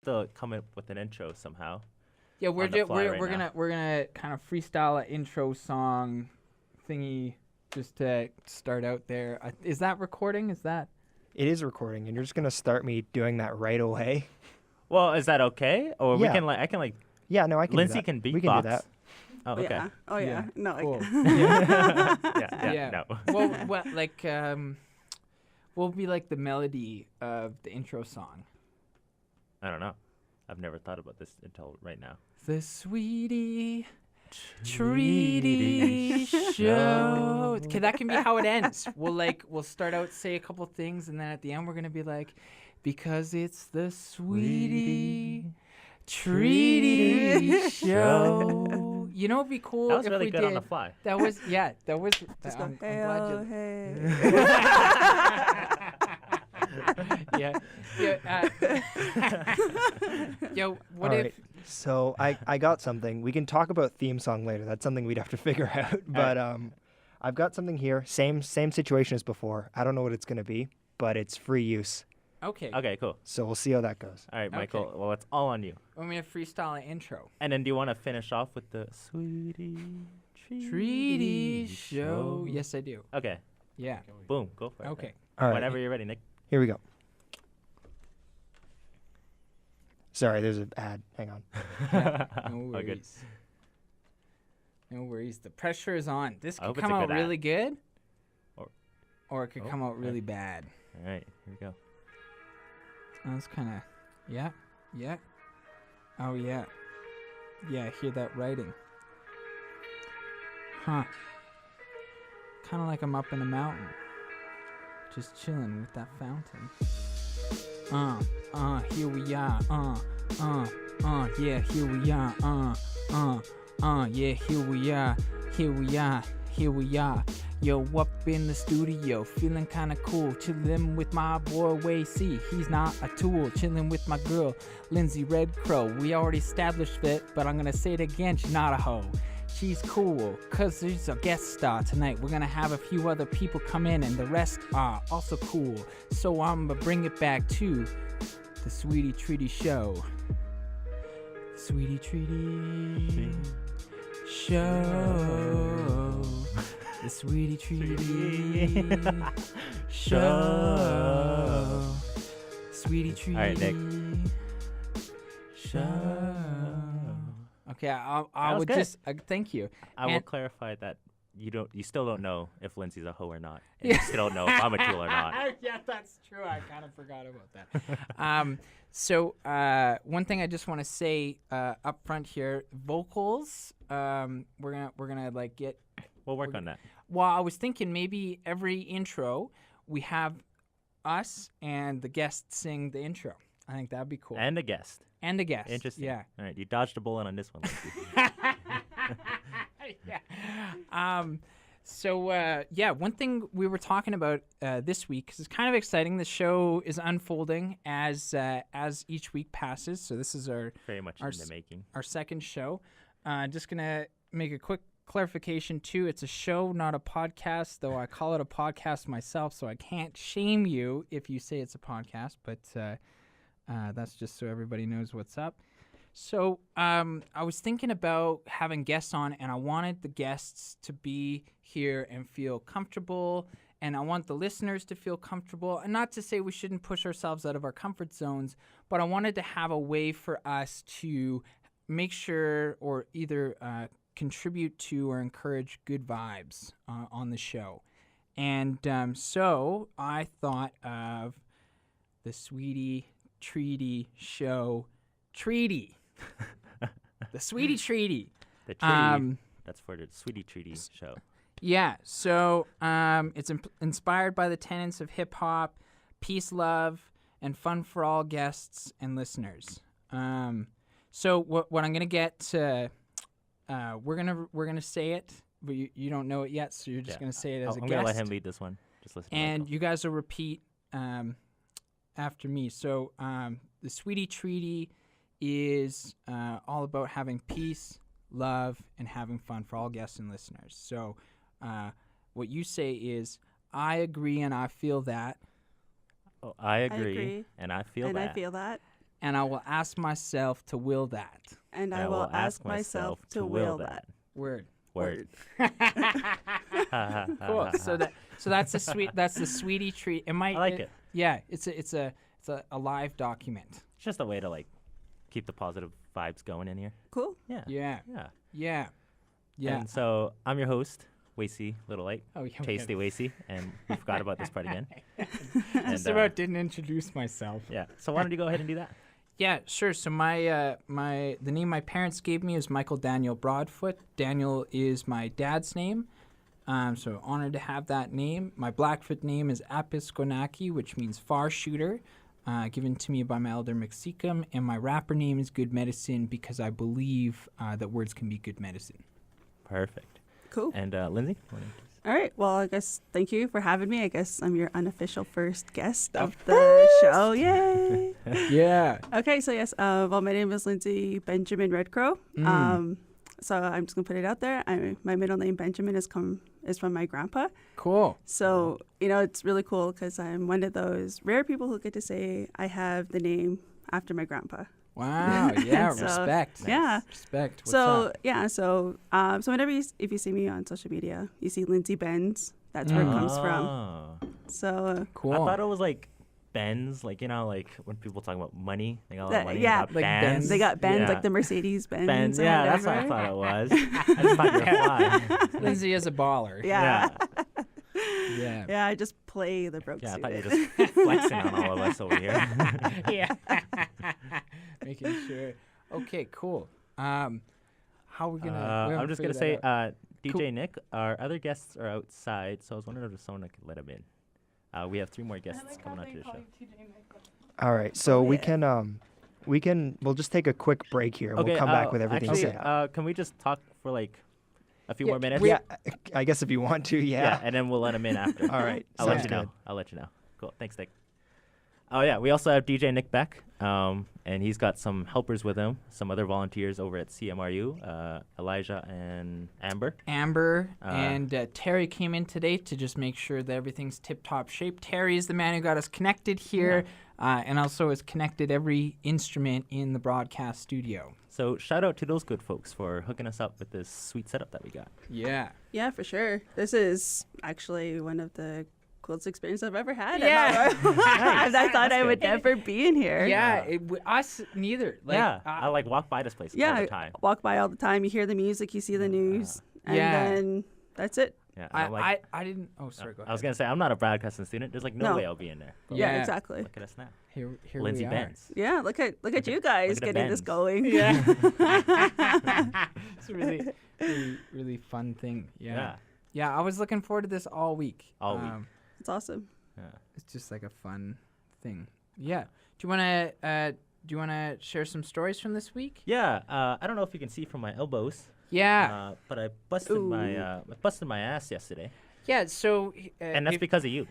still come up with an intro somehow. Yeah, we're now. gonna kind of freestyle an intro song thingy just to start out there. Is that recording? Is that? It is recording, and you're just gonna start me doing that right away. Well, is that okay? Or Yeah. I can like. Yeah, no, I can. Lindsay do that. can beatbox. We can do that. Oh, okay. Yeah. Oh yeah. Yeah. No. Cool. Yeah. No. Well, like, what would be like the melody of the intro song? I don't know. I've never thought about this until right now. The Sweety Treaty Show. Okay, that can be how it ends. We'll start out, say a couple things, and then at the end we're gonna be like, because it's the Sweety Treaty Show. You know, it'd be cool That was if really we good did. on the fly. That was That was. Just I'm go, glad hey, you. oh, hey. Yeah. Yo, what All if? right. So I got something. We can talk about theme song later. That's something we'd have to figure out. But I've got something here. Same situation as before. I don't know what it's gonna be, but it's free use. Okay. Okay, cool. So we'll see how that goes. All right, Michael. Okay. Well, it's all on you. Want me to freestyle an intro? And then do you want to finish off with the Sweety Treaty Show. Yes, I do. Okay. Yeah. Boom. Go for it. Okay. All right. Whenever you're ready, Nick. Here we go. Sorry, there's an ad. Hang on. No Oh, good. worries. No worries. The pressure is on. This I could hope it's come a out good ad. really good, Or- it could come out really bad. All right, here we go. That's kind of, yeah. Oh, yeah. Yeah, I hear that writing. Huh. Kind of like I'm up in a mountain. Just chilling with that fountain. Here we are. Yeah, here we are. Yeah, here we are. Here we are. Yo, up in the studio, feeling kinda cool. Chillin' with my boy Wesley, he's not a tool. Chillin' with my girl, Lindsay Red Crow. We already established it, but I'm gonna say it again, she's not a hoe. She's cool, cause she's a guest star tonight. We're gonna have a few other people come in, and the rest are also cool. So I'm gonna bring it back to the Sweety Treaty Show. Sweety Treaty Show. The Sweety Treaty Show. Sweety Treaty All right, Nick. Show. Okay, I was would good. just thank you. I will And- clarify that you still don't know if Lindsay's a hoe or not. And you still don't know if I'm a tool or not. Yeah, that's true. I kind of forgot about that. So one thing I just want to say up front here, vocals. We're gonna like get. We'll work on that. Well, I was thinking maybe every intro we have us and the guest sing the intro. I think that'd be cool. And a guest. And the guest. Interesting. Yeah. All right, you dodged a bullet on this one, Lindsay. Yeah. So one thing we were talking about this week, 'cause it's kind of exciting. The show is unfolding as each week passes. So this is our Very much in the making. our second show. Just gonna make a quick clarification too. It's a show, not a podcast. Though I call it a podcast myself, so I can't shame you if you say it's a podcast. But that's just so everybody knows what's up. So I was thinking about having guests on, and I wanted the guests to be here and feel comfortable, and I want the listeners to feel comfortable. And not to say we shouldn't push ourselves out of our comfort zones, but I wanted to have a way for us to make sure or either contribute to or encourage good vibes on the show. And so I thought of the Sweety Treaty Show Treaty. The Sweety Treaty. The treaty. That's for the Sweety Treaty Show. Yeah, so it's inspired by the tenets of hip hop, peace, love, and fun for all guests and listeners. So what I'm gonna get to, we're gonna say it, but you don't know it yet, so you're just gonna say it as a I'm guest. gonna let him lead this one. Just listen. And you guys will repeat after me. So the Sweety Treaty is all about having peace, love, and having fun for all guests and listeners. So what you say is, I agree and I feel that. Oh, I agree, and I feel that. I feel that. and I will ask myself to will that. And I will ask myself to will that. Word. Word. Cool. So that's the Sweety Treaty. I like it. Yeah, it's a live document. It's just a way to like keep the positive vibes going in here. Cool. Yeah. Yeah. Yeah. Yeah. Yeah. And so I'm your host, Wesley Little Light. Oh, yeah. Tasty Wesley, and we forgot about this part again. Just about didn't introduce myself. Yeah. So why don't you go ahead and do that? Yeah, sure. So the name my parents gave me is Michael Daniel Broadfoot. Daniel is my dad's name. So honored to have that name. My Blackfoot name is Apiskonaki, which means far shooter, given to me by my elder Siksika. And my rapper name is Good Medicine because I believe that words can be good medicine. Perfect. Cool. And Lindsay? All right. Well, I guess thank you for having me. I guess I'm your unofficial first guest of the show. Yay. Yeah. Okay. So yes. Well, my name is Lindsay Benjamin Redcrow. So I'm just gonna put it out there. My middle name Benjamin is from my grandpa. Cool. So it's really cool because I'm one of those rare people who get to say I have the name after my grandpa. Wow. Yeah. So, respect. Yeah. Respect. What's So up? yeah. So whenever if you see me on social media, you see Lindsay Benz. That's where it comes from. So Cool. I thought it was like Benz, like like when people talk about money, they got a lot of money. yeah, they got like Benz. Benz. they got Benz, Yeah. like the Mercedes Benz. Benz. or Yeah, that's what whatever. I thought it was. I just thought you were fly. Lindsay is a baller. Yeah. Yeah. Yeah, I just play the broke Yeah, I thought you student. were just flexing on all of us over here. Yeah. Making sure. Okay, cool. How are we gonna? we I'm haven't just gonna figured say, that out. DJ Cool. Nick, our other guests are outside, so I was wondering if someone could let him in. We have 3 more guests coming onto the show. All right, so we'll just take a quick break here. And we'll come back with everything actually, set up. can we just talk for like a few Yeah, more minutes? Yeah, I guess if you want to, yeah. and then we'll let him in after. All right, I'll let sounds you know. good. I'll let you know. Cool. Thanks, Nick. Oh yeah, we also have DJ Nick Beck, and he's got some helpers with him, some other volunteers over at CMRU, Elijah and Amber. Amber and Terry came in today to just make sure that everything's tip-top shape. Terry is the man who got us connected here, and also has connected every instrument in the broadcast studio. So shout out to those good folks for hooking us up with this sweet setup that we got. Yeah. Yeah, for sure. This is actually one of the coolest experiences I've ever had. Yeah. I thought I would good. never be in here. Yeah, us neither. Like, Yeah, I like walk by this place all Yeah, the time. I walk by all the time. You hear the music, you see the news, and Yeah. then that's it. Yeah, and I'm like, I didn't. Oh, sorry. Go ahead. I was gonna say I'm not a broadcasting student. There's like no No. way I'll be in there. But Yeah, Yeah. exactly. Look at us now. Here Lindsay we are. Benz. Yeah, look at you guys look at the getting this Benz. going. Yeah. It's a really fun thing. Yeah. Yeah. Yeah, I was looking forward to this all week. All week. It's awesome. Yeah. It's just like a fun thing. Yeah. Do you wanna share some stories from this week? Yeah. I don't know if you can see from my elbows. Yeah. But I busted my ass yesterday, Yeah. So. and that's because of you.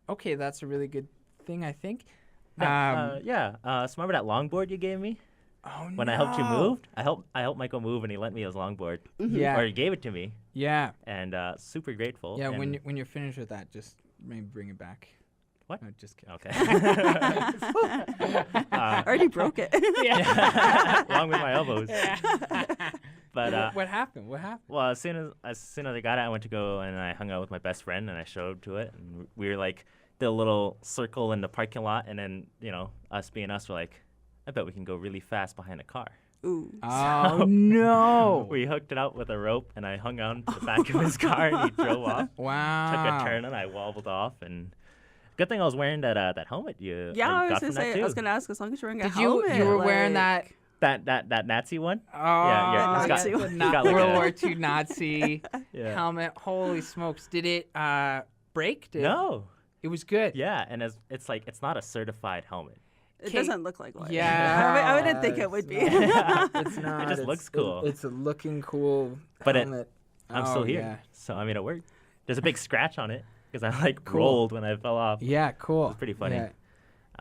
Okay, that's a really good thing, I think. Yeah. So remember that longboard you gave me Oh when I helped you move? I helped Michael move, and he lent me his longboard, Yeah. or he gave it to me, Yeah. and super grateful. Yeah. and When you're finished with that, just maybe bring it back. What? No, just kidding. Okay. I already broke it. Along with my elbows. But What happened? What happened? well, as soon as I got it, I went to go and I hung out with my best friend and I showed to it, and we were like did a little circle in the parking lot, and then us being us, we're like, I bet we can go really fast behind a car. Ooh. Oh no! We hooked it up with a rope, and I hung on to the back of his car, and he drove off. Wow. Took a turn, and I wobbled off, and good thing I was wearing that helmet you Yeah, I was got gonna from that say. too. I was gonna ask as long as you're wearing a Did you helmet. you were wearing like- that? that Nazi one. Oh, yeah, it's got- the it's Na- got like World a- War II Nazi Yeah. helmet. Holy smokes! Did it break? No. It was good. Yeah, and it's like it's not a certified helmet. It Okay. doesn't look like one. Yeah, I wouldn't think it would be. It's not. It just It's- looks cool. It's a looking cool But helmet. I'm still here, Yeah. so I mean it worked. There's a big scratch on it because I like Cool. rolled when I fell off. Yeah, cool. It's pretty funny. Yeah.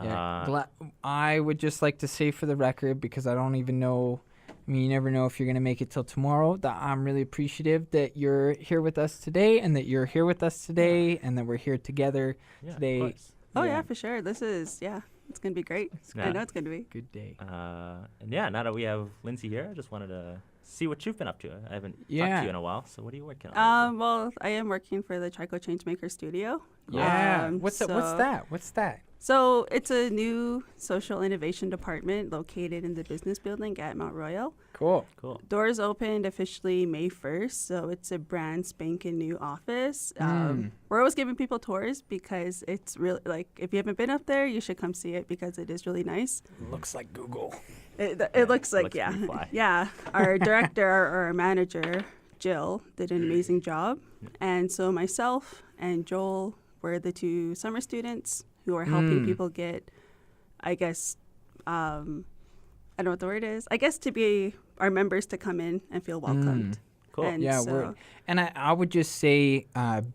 Yeah. Uh, I would just like to say for the record, because I don't even know, I mean, you never know if you're going to make it till tomorrow, that I'm really appreciative that you're here with us today and that you're here with us today and that we're here together yeah, of today. course. Oh yeah, for sure. This is It's gonna be great. Yeah. I know it's gonna be. Good day. And yeah, now that we have Lindsay here, I just wanted to see what you've been up to. I haven't talked Yeah. to you in a while, so what are you working on? Well, I am working for the Trico Changemaker Studio. Yeah. What's so, that? What's that? So it's a new social innovation department located in the business building at Mount Royal. Cool. Cool. Doors opened officially May 1st, so it's a brand spanking new office. We're always giving people tours because it's really, like, if you haven't been up there, you should come see it because it is really nice. Looks like Google. It looks like, looks yeah. pretty fly. Yeah. Our director, or our manager, Jill, did an amazing job. And so myself and Joel were the two summer students who are helping people get, I guess, I don't know what the word is. I guess to be our members to come in and feel welcomed. Cool. And Yeah, so, and I would just say,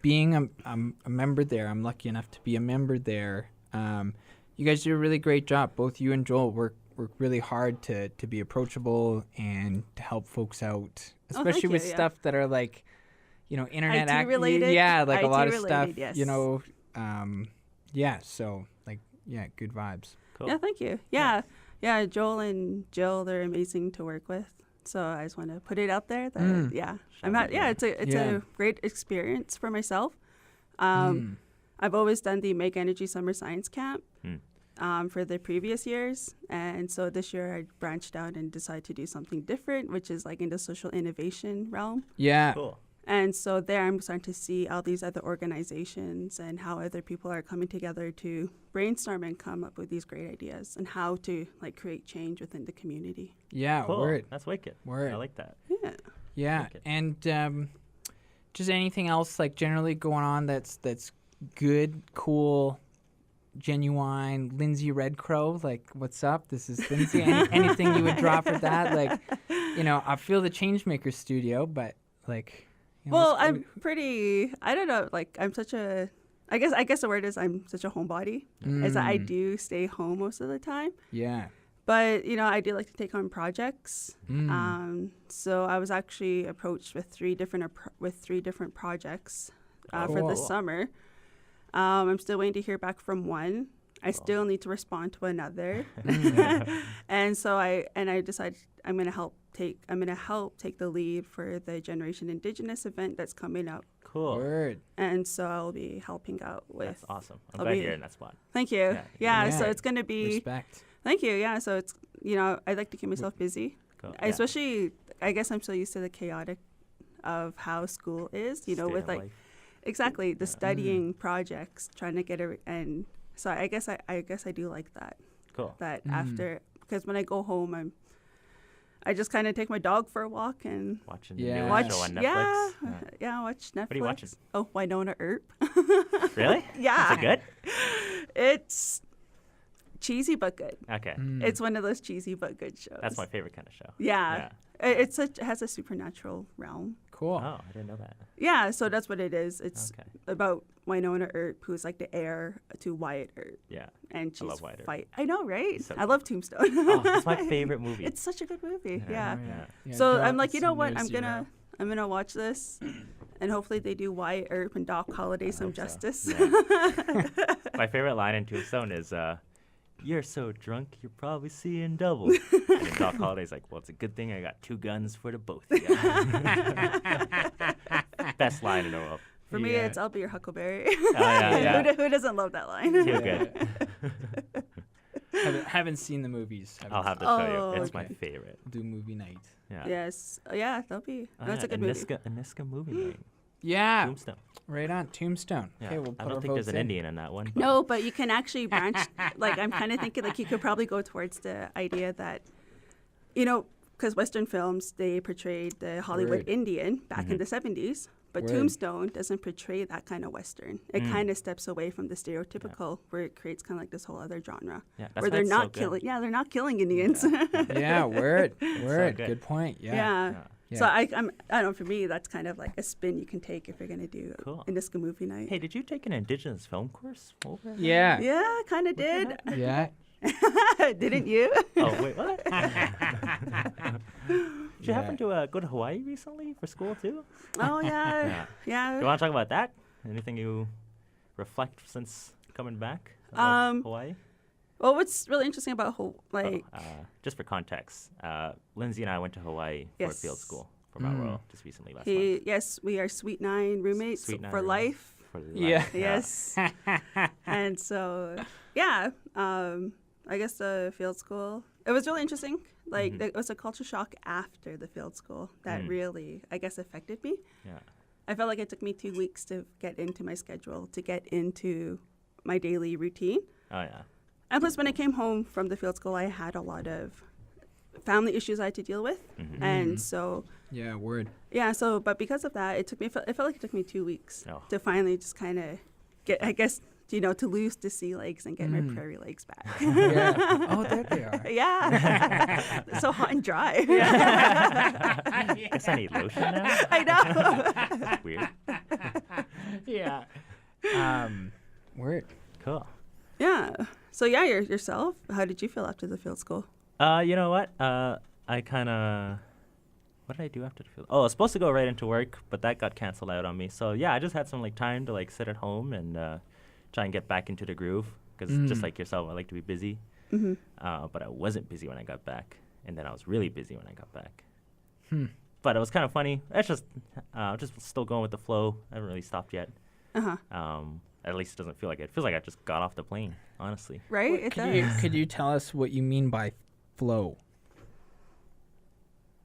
being a member there, I'm lucky enough to be a member there. You guys do a really great job. Both you and Joel work really hard to be approachable and to help folks out, especially with you, yeah. stuff that are like, internet IT related. Yeah, like a lot of IT stuff. related, yes. Yeah. So good vibes. Cool. Yeah, thank you. Yeah. Joel and Jill, they're amazing to work with. So I just want to put it out there that it's a great experience for myself. I've always done the MEG Energy Summer Science Camp for the previous years, and so this year I branched out and decided to do something different, which is like in the social innovation realm. Yeah. Cool. And so there I'm starting to see all these other organizations and how other people are coming together to brainstorm and come up with these great ideas and how to like create change within the community. Yeah. Cool. Word. That's wicked. Word. I like that. Yeah. Yeah. Wicked. And just anything else like generally going on that's good, cool, genuine. Lindsay Red Crow, like, what's up? This is Lindsay. Anything you would drop for that? Like, I feel the Changemaker studio, but like. Well, I'm pretty. I don't know. Like, I'm such a. I guess the word is I'm such a homebody. Is that I do stay home most of the time. Yeah. But I do like to take on projects. So I was actually approached with three different projects for this summer. I'm still waiting to hear back from one. I still need to respond to another. And so I decided I'm gonna help take the lead for the Generation Indigenous event that's coming up. Cool. Word. And so I'll be helping out with. That's awesome. I'm I'll glad be- you're in that spot. Thank you. Yeah. So it's gonna be. Respect. Thank you. Yeah. So it's I like to keep myself busy. Cool. Especially, I guess I'm so used to the chaotic of how school is. State With of like life. exactly the studying projects, trying to get and so I guess I do like that. Cool. That after, because when I go home, I just kind of take my dog for a walk and Watching the Yeah. new watch. show on Netflix. Watch Netflix. What are you watching? Oh, Winona Earp. Really? Yeah. Is it good? It's cheesy but good. Okay. It's one of those cheesy but good shows. That's my favorite kind of show. Yeah. It has a supernatural realm. Cool. Oh, I didn't know that. Yeah, so that's what it is. It's Okay. about Winona Earp, who's like the heir to Wyatt Earp, Yeah. and she's love Wyatt Earp. fight. I know, right? So I love Tombstone. Oh, it's my favorite movie. It's such a good movie. Yeah. Yeah. So I'm like, you know what? I'm gonna watch this, and hopefully they do Wyatt Earp and Doc Holliday some hope so. justice. Yeah. My favorite line in Tombstone is, "You're so drunk, you're probably seeing double." And then Doc Holliday's like, "Well, it's a good thing I got two guns for the both of you." Best line in the world. For me, Yeah. it's "I'll be your Huckleberry." Oh, yeah. Who doesn't love that line? Too good. Haven't seen the movies. I'll have to show Oh, you. It's my okay. favorite. do movie night. Yeah. Yes. Yeah, that'll be. Oh, That's yeah, a good movie. Aniska movie night. Yeah. Tombstone. Right on. Tombstone. Yeah. Okay, we'll put I our don't think there's votes an in. Indian in that one. but- No, but you can actually branch. Like, I'm kind of thinking like you could probably go towards the idea that, because Western films, they portrayed the Hollywood Word. Indian back in the 70s, but Word. Tombstone doesn't portray that kind of Western. It kind of steps away from the stereotypical, where it creates kind of like this whole other genre, Yeah, that's where why they're it's so not good. killing. Yeah, they're not killing Indians. Yeah, word. Word. good. Good point. Yeah. Yeah. Yeah. So I don't know. For me, that's kind of like a spin you can take if you're gonna do Cool. a Niska movie night. Hey, did you take an Indigenous film course over? Yeah. Yeah, kind of did. Yeah. Didn't you? Oh, wait, what? Did you happen to go to Hawaii recently for school, too? Oh yeah, yeah. You want to talk about that? Anything you reflect since coming back? About Hawaii? Well, what's really interesting about just for context, Lindsay and I went to Hawaii for Yes. field school for Mount Royal just recently last month. Yes, we are Sweet 9 roommates Sweet 9 for roommates. life. For life. Yeah. Yes. And so, yeah, I guess the field school, it was really interesting. Like, it was a culture shock after the field school that really, I guess, affected me. Yeah. I felt like it took me 2 weeks to get into my schedule, to get into my daily routine. Oh, yeah. And plus, when I came home from the field school, I had a lot of family issues I had to deal with. And so, Yeah, word. yeah, so, but because of that, it felt like it took me 2 weeks Oh. to finally just kind of get, I guess, to lose the sea legs and get my prairie legs back. Yeah. Oh, there they are. Yeah. They're so hot and dry. Guess I need lotion now. I know. That's weird. Yeah. Word. Cool. Yeah. So, yeah, yourself, how did you feel after the field school? You know what? I kind of... What did I do after the field? Oh, I was supposed to go right into work, but that got canceled out on me. So, yeah, I just had some, time to, sit at home and try and get back into the groove. Because just like yourself, I like to be busy. But I wasn't busy when I got back. And then I was really busy when I got back. But it was kind of funny. It's just still going with the flow. I haven't really stopped yet. At least it doesn't feel like it. It feels like I just got off the plane, honestly. Right? It does. Could you tell us what you mean by flow?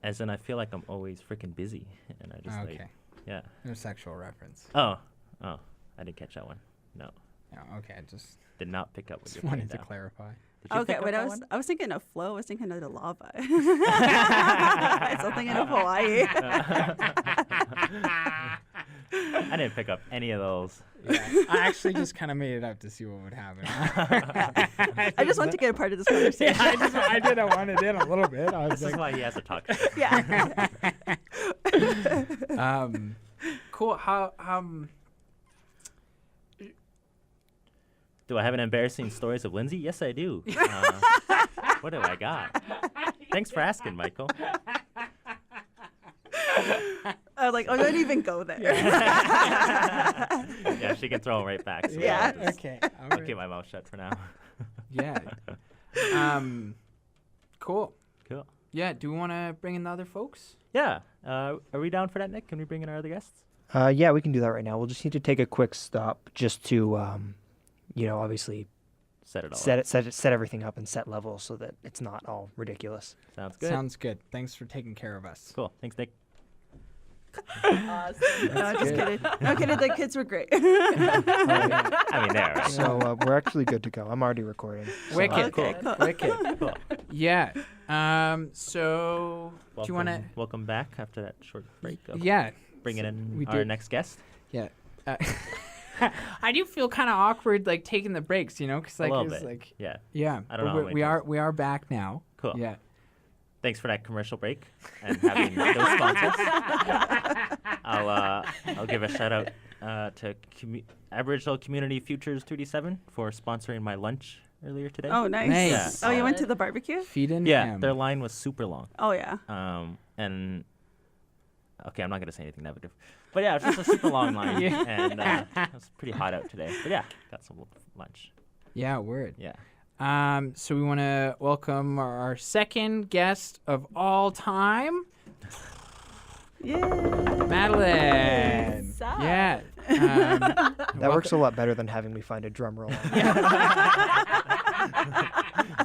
As in, I feel like I'm always freaking busy. And I just, Okay. yeah. No sexual reference. Oh, I didn't catch that one. No. Oh, okay, just Did not pick up what you're wanted putting to down. clarify. Did you Okay, pick up wait, that one? I was thinking of flow. I was thinking of the lava. Something in Hawaii. I didn't pick up any of those. Yeah. I actually just kind of made it up to see what would happen. I just want to get a part of this conversation. I did. I wanted in a little bit. I was This is like, why he has to talk. Yeah. cool. How Do I have an embarrassing stories of Lindsay? Yes, I do. What do I got? Thanks for asking, Michael. I was like, I don't even go there. Yeah, she can throw him right back. So Yeah. okay. I'll keep my mouth shut for now. Yeah. Cool. Cool. Yeah. Do we want to bring in the other folks? Yeah. Are we down for that, Nick? Can we bring in our other guests? Yeah, we can do that right now. We'll just need to take a quick stop just to, obviously Set it all up. set everything up and set levels so that it's not all ridiculous. Sounds good. Sounds good. Thanks for taking care of us. Cool. Thanks, Nick. No, just kidding. No kidding. The kids were great. I mean, there. Right? So we're actually good to go. I'm already recording. So- Wicked. Okay, cool. Wicked. Cool. Yeah. So do you want to? Welcome back after that short break. Of Yeah. Bringing in we our did. next guest. Yeah. I do feel kind of awkward, taking the breaks, because A little it's bit. Yeah. yeah. I don't but know how we many are we are back now. Cool. Yeah. Thanks for that commercial break and having those sponsors. I'll give a shout out to Aboriginal Community Futures 2D7 for sponsoring my lunch earlier today. Oh, nice. Nice. Oh, you went to the barbecue? Feed in. Yeah, their line was super long. Oh, yeah. And okay, I'm not gonna say anything negative, but yeah, it's just a super long line, and it was pretty hot out today. But yeah, got some lunch. Yeah. Word. Yeah. So we want to welcome our second guest of all time, Yeah. Madeline. Sup? Yeah. That works a lot better than having me find a drum roll.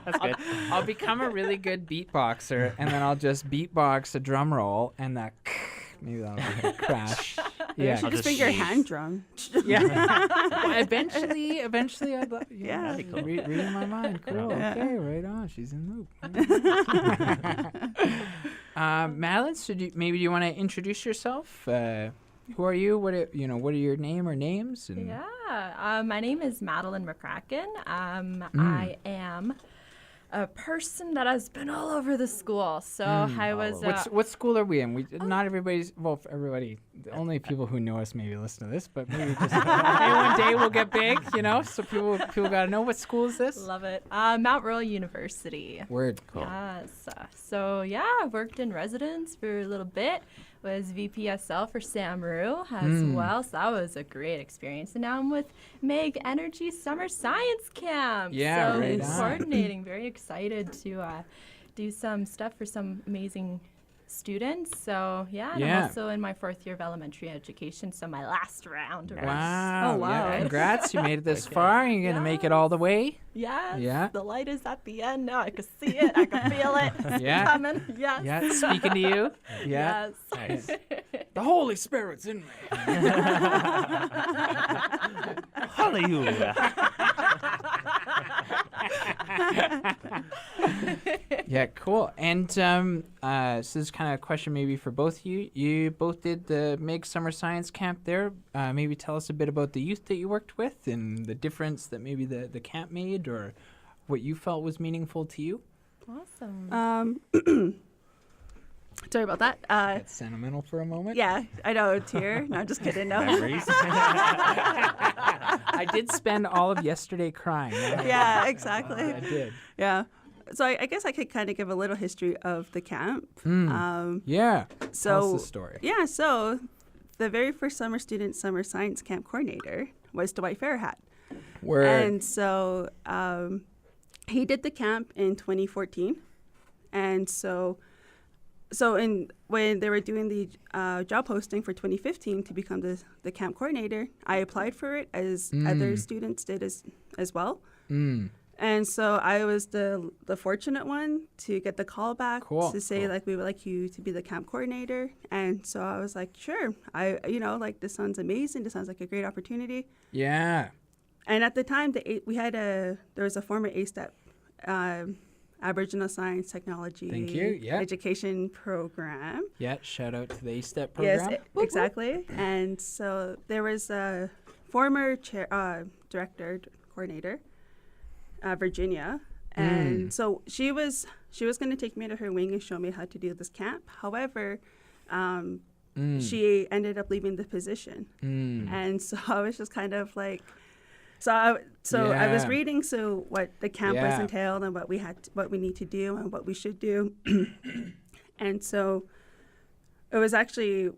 That's good. I'll become a really good beatboxer, and then I'll just beatbox a drum roll, and that maybe that'll be a crash. You Yeah. should I'll just just bring your shh. hand drum. Yeah. Well, eventually, I'd Yeah. That'd be cool. reading my mind. Cool. Yeah. Okay, right on. She's in loop. Madeline, so do you want to introduce yourself? Who are you? What are your name or names? And Yeah, my name is Madeline McCracken. I am a person that has been all over the school. So I was. what school are we in? Not everybody's. Well, everybody. The only people who know us maybe listen to this, but maybe just maybe one day we'll get big. So people got to know what school is this. Love it. Mount Royal University. Word. Cool. Yes. So yeah, I worked in residence for a little bit. was VPSL for MRU as well. So that was a great experience. And now I'm with MEG Energy Summer Science Camp. Yeah, so right on. coordinating. Very excited to do some stuff for some amazing students. So yeah, and I'm also in my 4th year of elementary education. So my last round. Wow. Oh, wow. Yeah, congrats. You made it this far. You're going to make it all the way. Yes. Yeah. The light is at the end now. I can see it. I can feel it. It's Yeah. coming. Yes. Yeah, it's speaking to you. Yeah. Yes. The Holy Spirit's in me. Hallelujah. Yeah, cool. And so this is kind of a question maybe for both of you. You both did the MEG Summer Science Camp there. Maybe tell us a bit about the youth that you worked with and the difference that maybe the camp made or what you felt was meaningful to you. Awesome. Sorry about that. That's sentimental for a moment. Yeah, I know, a tear. No, I'm just kidding. No. Memories. I did spend all of yesterday crying. Yeah, exactly. I did. Yeah. So I guess I could kind of give a little history of the camp. Yeah. So Tell us the story. Yeah, so the very first summer student summer science camp coordinator was Dwight Fairhat. Word. And so he did the camp in 2014. And when they were doing the job posting for 2015 to become the camp coordinator, I applied for it as other students did as well. And so I was the fortunate one to get the call back to say like we would like you to be the camp coordinator. And so I was like, sure. This sounds amazing. This sounds like a great opportunity. Yeah. And at the time, there was a former ASTEP, Aboriginal Science Technology Thank you. Yeah. Education Program. Yeah, shout out to the ASTEP program. Yes, exactly. And so there was a former director, coordinator, Virginia. And so she was going to take me under her wing and show me how to do this camp. However, she ended up leaving the position. And so I was just kind of like, I was reading what the campus entailed and what we need to do and what we should do. And so it was actually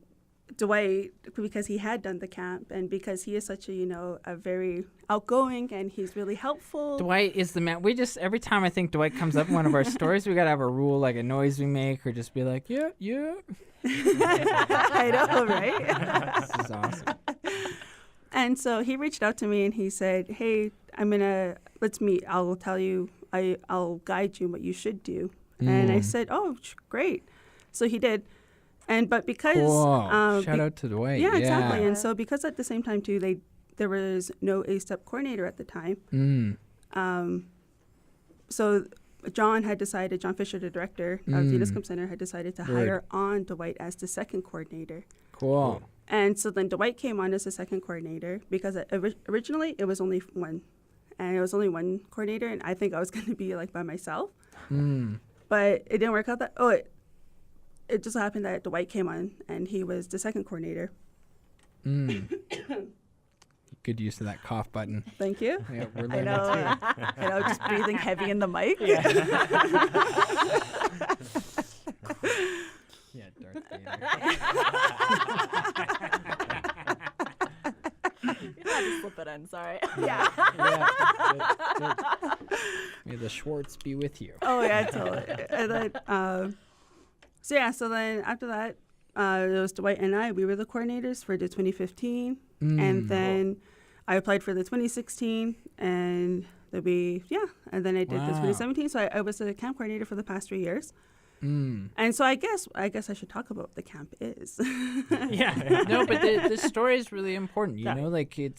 Dwight, because he had done the camp and because he is such a very outgoing and he's really helpful. Dwight is the man. We just, every time I think Dwight comes up in one of our stories, we got to have a rule, like a noise we make or just be like, yeah. I know, right? This is awesome. And so he reached out to me and he said, hey, let's meet. I'll tell you, I'll guide you in what you should do. And I said, oh, great. So he did. But because... Cool. Shout out to Dwight. Yeah, exactly. And so because at the same time, too, there was no ASTEP coordinator at the time. So John Fisher, the director of the UNISCOM Center, had decided to hire on Dwight as the second coordinator. Cool. And so then Dwight came on as the second coordinator because originally it was only one. And it was only one coordinator, and I think I was going to be like by myself. But it didn't work out that... It just happened that Dwight came on, and he was the second coordinator. Good use of that cough button. Thank you. Yeah, we're I learning know. too. I know, just breathing heavy in the mic. Yeah, Darth Vader. You had to slip it in, sorry. Yeah. Good. May the Schwartz be with you. Oh, yeah, totally. And then, so then after that, it was Dwight and I. We were the coordinators for the 2015. And then I applied for the 2016. And and then I did the 2017. So I was a camp coordinator for the past 3 years. And so I guess I should talk about what the camp is. Yeah. No, but the story is really important. You know, like I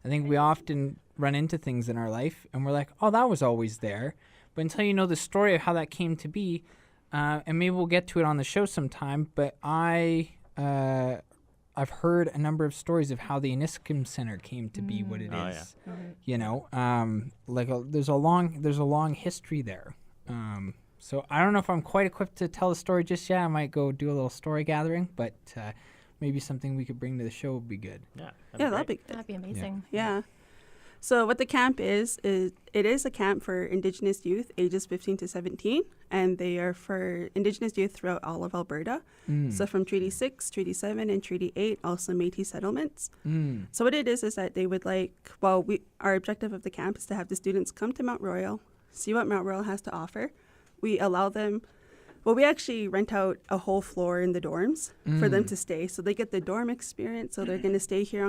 think we often run into things in our life and we're like, oh, that was always there. But until you know the story of how that came to be, and maybe we'll get to it on the show sometime, but I've heard a number of stories of how the UNISCOM Center came to be what it is. Yeah. You know, there's a long history there. So I don't know if I'm quite equipped to tell the story just yet. I might go do a little story gathering, but maybe something we could bring to the show would be good. Yeah, That'd be good. That'd be amazing. Yeah. So what the camp is it is a camp for Indigenous youth ages 15 to 17, and they are for Indigenous youth throughout all of Alberta. So from Treaty 6, Treaty 7, and Treaty 8, also Métis settlements. So what it is that they would our objective of the camp is to have the students come to Mount Royal, see what Mount Royal has to offer. We allow them, we actually rent out a whole floor in the dorms for them to stay. So they get the dorm experience, so they're going to stay here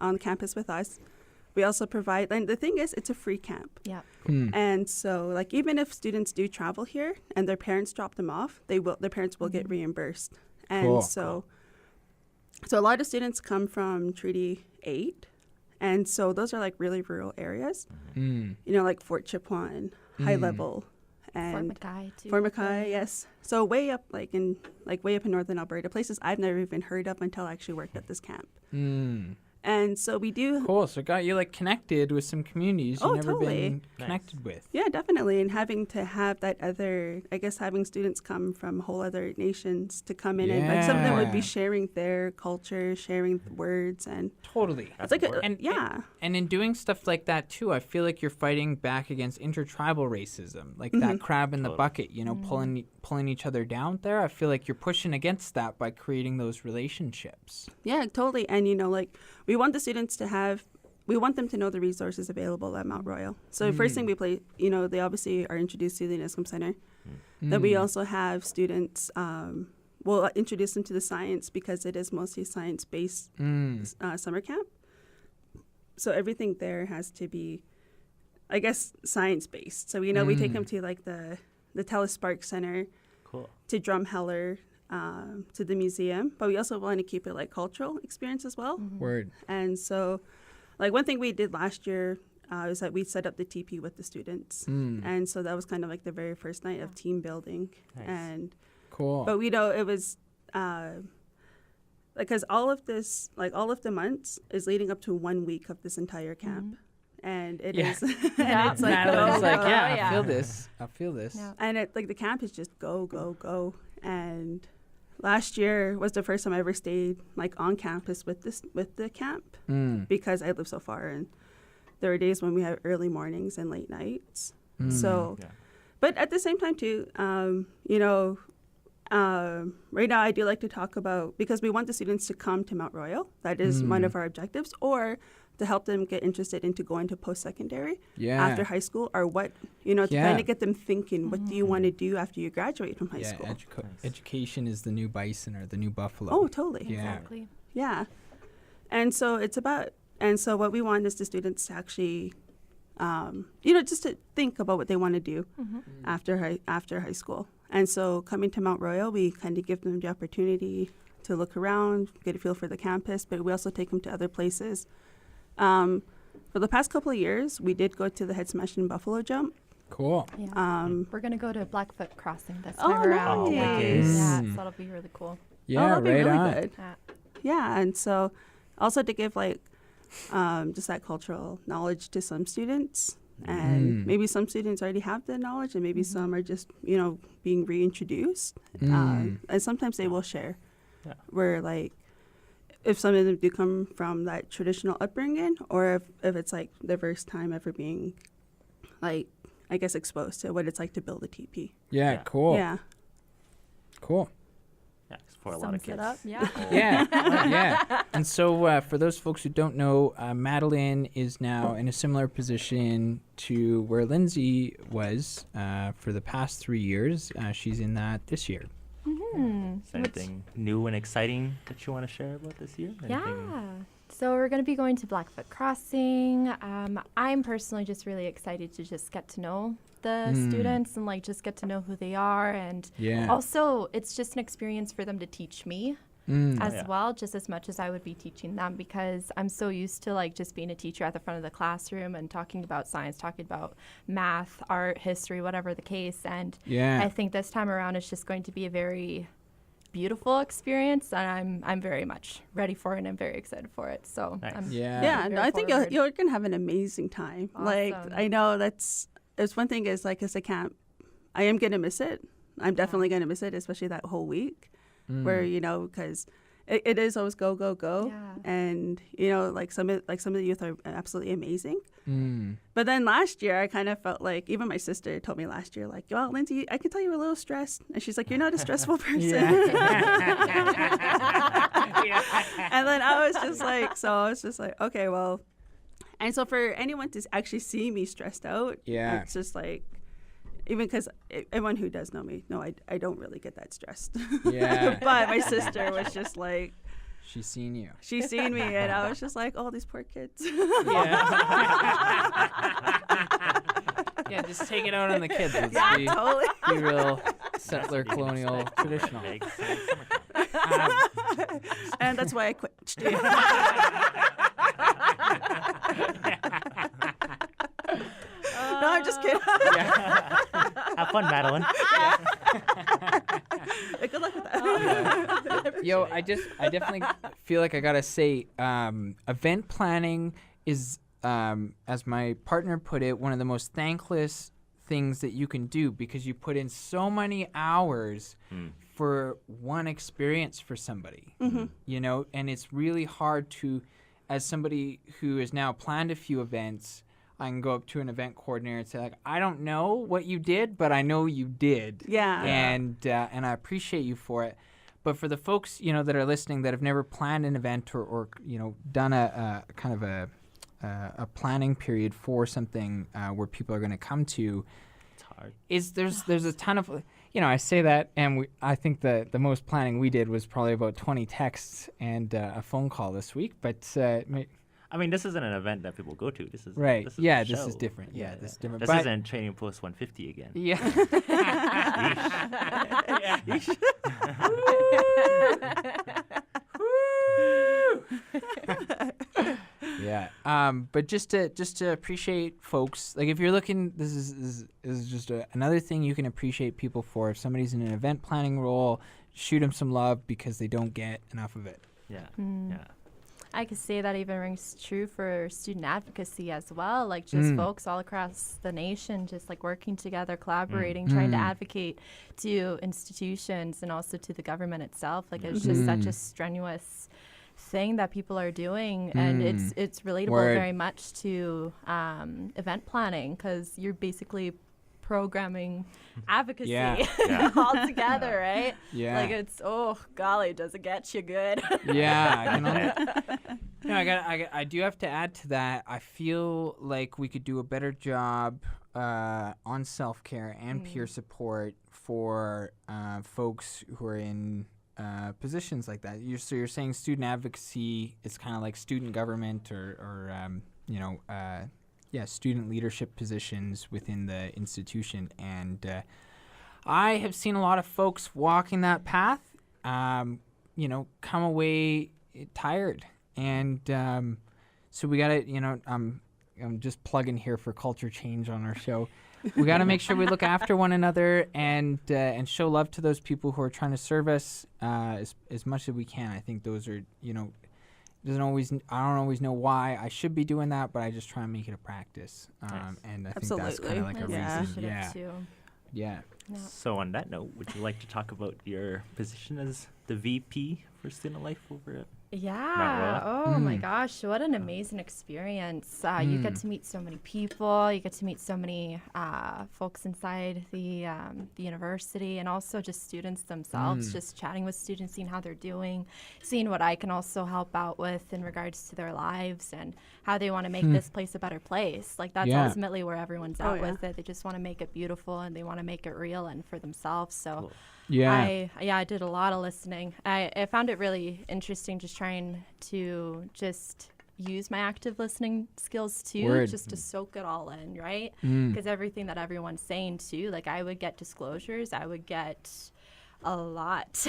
on campus with us. We also provide, and the thing is, it's a free camp. Yeah. And so, like, even if students do travel here and their parents drop them off, their parents will get reimbursed. And so a lot of students come from Treaty 8, and so those are like really rural areas. You know, like Fort Chipewyan, High Level, and Fort McKay too. Fort McKay, yes. So way up, way up in northern Alberta, places I've never even heard of until I actually worked at this camp. And so we do. Cool. So it got you like connected with some communities you've never been connected with. Yeah, definitely. And having to have that other, I guess, having students come from whole other nations to come in and like some of them would be sharing their culture, sharing words, and totally. It's like and in doing stuff like that too, I feel like you're fighting back against intertribal racism, like that crab in the bucket. You know, pulling each other down there. I feel like you're pushing against that by creating those relationships. Yeah, totally. And you know, like we want the students to them to know the resources available at Mount Royal. So first thing we play, you know, they obviously are introduced to the NISCOM Center. Then we also have students, we'll introduce them to the science because it is mostly science-based summer camp. So everything there has to be, I guess, science-based. So, you know, we take them to like the Telespark Center, to Drumheller, to the museum, but we also want to keep it like cultural experience as well. Word. And so, like one thing we did last year is that we set up the TP with the students, and so that was kind of like the very first night of team building. And cool. But we know it was because all of this, like all of the months, is leading up to 1 week of this entire camp. And it is, and it's like, Madeline's like, yeah. I feel this. I feel this. Yeah. and it like the camp is just go, go, go. And last year was the first time I ever stayed like on campus with the camp because I live so far, and there are days when we have early mornings and late nights. So, but at the same time too, you know, right now I do like to talk about, because we want the students to come to Mount Royal. That is one of our objectives, or to help them get interested into going to post-secondary after high school, or what, you know, to kind of get them thinking, what do you want to do after you graduate from high school? Education is the new bison or the new buffalo. Oh, totally. Yeah. Exactly. Yeah. And so so what we want is the students to actually, you know, just to think about what they want to do after high school. And so coming to Mount Royal, we kind of give them the opportunity to look around, get a feel for the campus, but we also take them to other places. For the past couple of years, we did go to the Head Smash and Buffalo Jump. Cool. Yeah. We're going to go to Blackfoot Crossing this Oh, time around. nice. Yeah, so that'll be really cool. Yeah, that'd be right really on. good. Yeah. Yeah, and so also to give like just that cultural knowledge to some students, and maybe some students already have the knowledge, and maybe some are just, you know, being reintroduced. And sometimes they will share. Yeah. Where like, if some of them do come from that traditional upbringing, or if it's like their first time ever being, like, I guess, exposed to what it's like to build a teepee. Yeah, cool. Yeah. Cool. Yeah, it's for a lot of Sums it kids. up. Yeah. Yeah. And so for those folks who don't know, Madeline is now in a similar position to where Lindsay was for the past 3 years. She's in that this year. Is there anything new and exciting that you want to share about this year? Yeah. So we're going to be going to Blackfoot Crossing. I'm personally just really excited to just get to know the students and like just get to know who they are. And also it's just an experience for them to teach me as well, just as much as I would be teaching them, because I'm so used to like just being a teacher at the front of the classroom and talking about science, talking about math, art, history, whatever the case. And I think this time around it's just going to be a very beautiful experience, and I'm very much ready for it, and I'm very excited for it. So Nice. No, I think you're gonna have an amazing time. Awesome. Like, I know it's one thing is like, as a camp, I am gonna miss it. I'm definitely gonna miss it, especially that whole week, where, you know, because it is always go, go, go. Yeah. And, you know, like some of the youth are absolutely amazing. Mm. But then last year, I kind of felt like, even my sister told me last year, like, well, Lindsay, I can tell you were a little stressed. And she's like, you're not a stressful person. And then I was just like, okay, well. And so for anyone to actually see me stressed out, it's just like, even because everyone who does know me, no, I don't really get that stressed. Yeah. But my sister was just like, She's seen you. she's seen me, and I was just like, oh, these poor kids. Yeah, just take it out on the kids. Let's Yeah, be, totally. be real settler, colonial, traditional. MEG Science Summer. And that's why I quit. No, I'm just kidding. Have fun, Madeline. Good luck with that. Yo, I definitely feel like I gotta say, event planning is, as my partner put it, one of the most thankless things that you can do, because you put in so many hours for one experience for somebody, you know, and it's really hard to, as somebody who has now planned a few events, I can go up to an event coordinator and say, like, I don't know what you did, but I know you did. Yeah. And I appreciate you for it. But for the folks, you know, that are listening that have never planned an event or you know, done a kind of a planning period for something where people are going to come to, It's hard. there's a ton of, you know, I say that, and I think the most planning we did was probably about 20 texts and a phone call this week. But I mean, this isn't an event that people go to. This is right. This is Yeah, a this is show. different. Yeah, this is different. This But- isn't Training Post 150 again. Yeah. Yeah. But just to appreciate folks, like if you're looking, this is just another thing you can appreciate people for. If somebody's in an event planning role, shoot them some love because they don't get enough of it. Yeah. Mm. Yeah. I could say that even rings true for student advocacy as well. Like just folks all across the nation, just like working together, collaborating, trying to advocate to institutions and also to the government itself. Like it's just such a strenuous thing that people are doing, and it's relatable very much to event planning, because you're basically programming advocacy all together, right? Yeah. Like it's, oh golly, does it get you good? Yeah, I can only. I do have to add to that. I feel like we could do a better job on self-care and peer support for folks who are in positions like that. So you're saying student advocacy is kind of like student government or you know, student leadership positions within the institution. And I have seen a lot of folks walking that path, you know, come away tired. And so we got to, you know, I'm just plugging here for culture change on our show. We got to make sure we look after one another and show love to those people who are trying to serve us as much as we can. I think those are, you know, I don't always know why I should be doing that, but I just try and make it a practice. And I think that's kind of like a reason. Yeah. So on that note, would you like to talk about your position as the VP for Student Life over at Yeah. Oh my gosh, what an amazing experience. You get to meet so many people. You get to meet so many folks inside the university, and also just students themselves, just chatting with students, seeing how they're doing, seeing what I can also help out with in regards to their lives and how they want to make this place a better place. Like that's ultimately where everyone's at with it. They just want to make it beautiful, and they want to make it real and for themselves. So Cool. I did a lot of listening. I found it really interesting just trying to just use my active listening skills too, just to soak it all in, right? Because everything that everyone's saying too, like I would get disclosures, I would get a lot.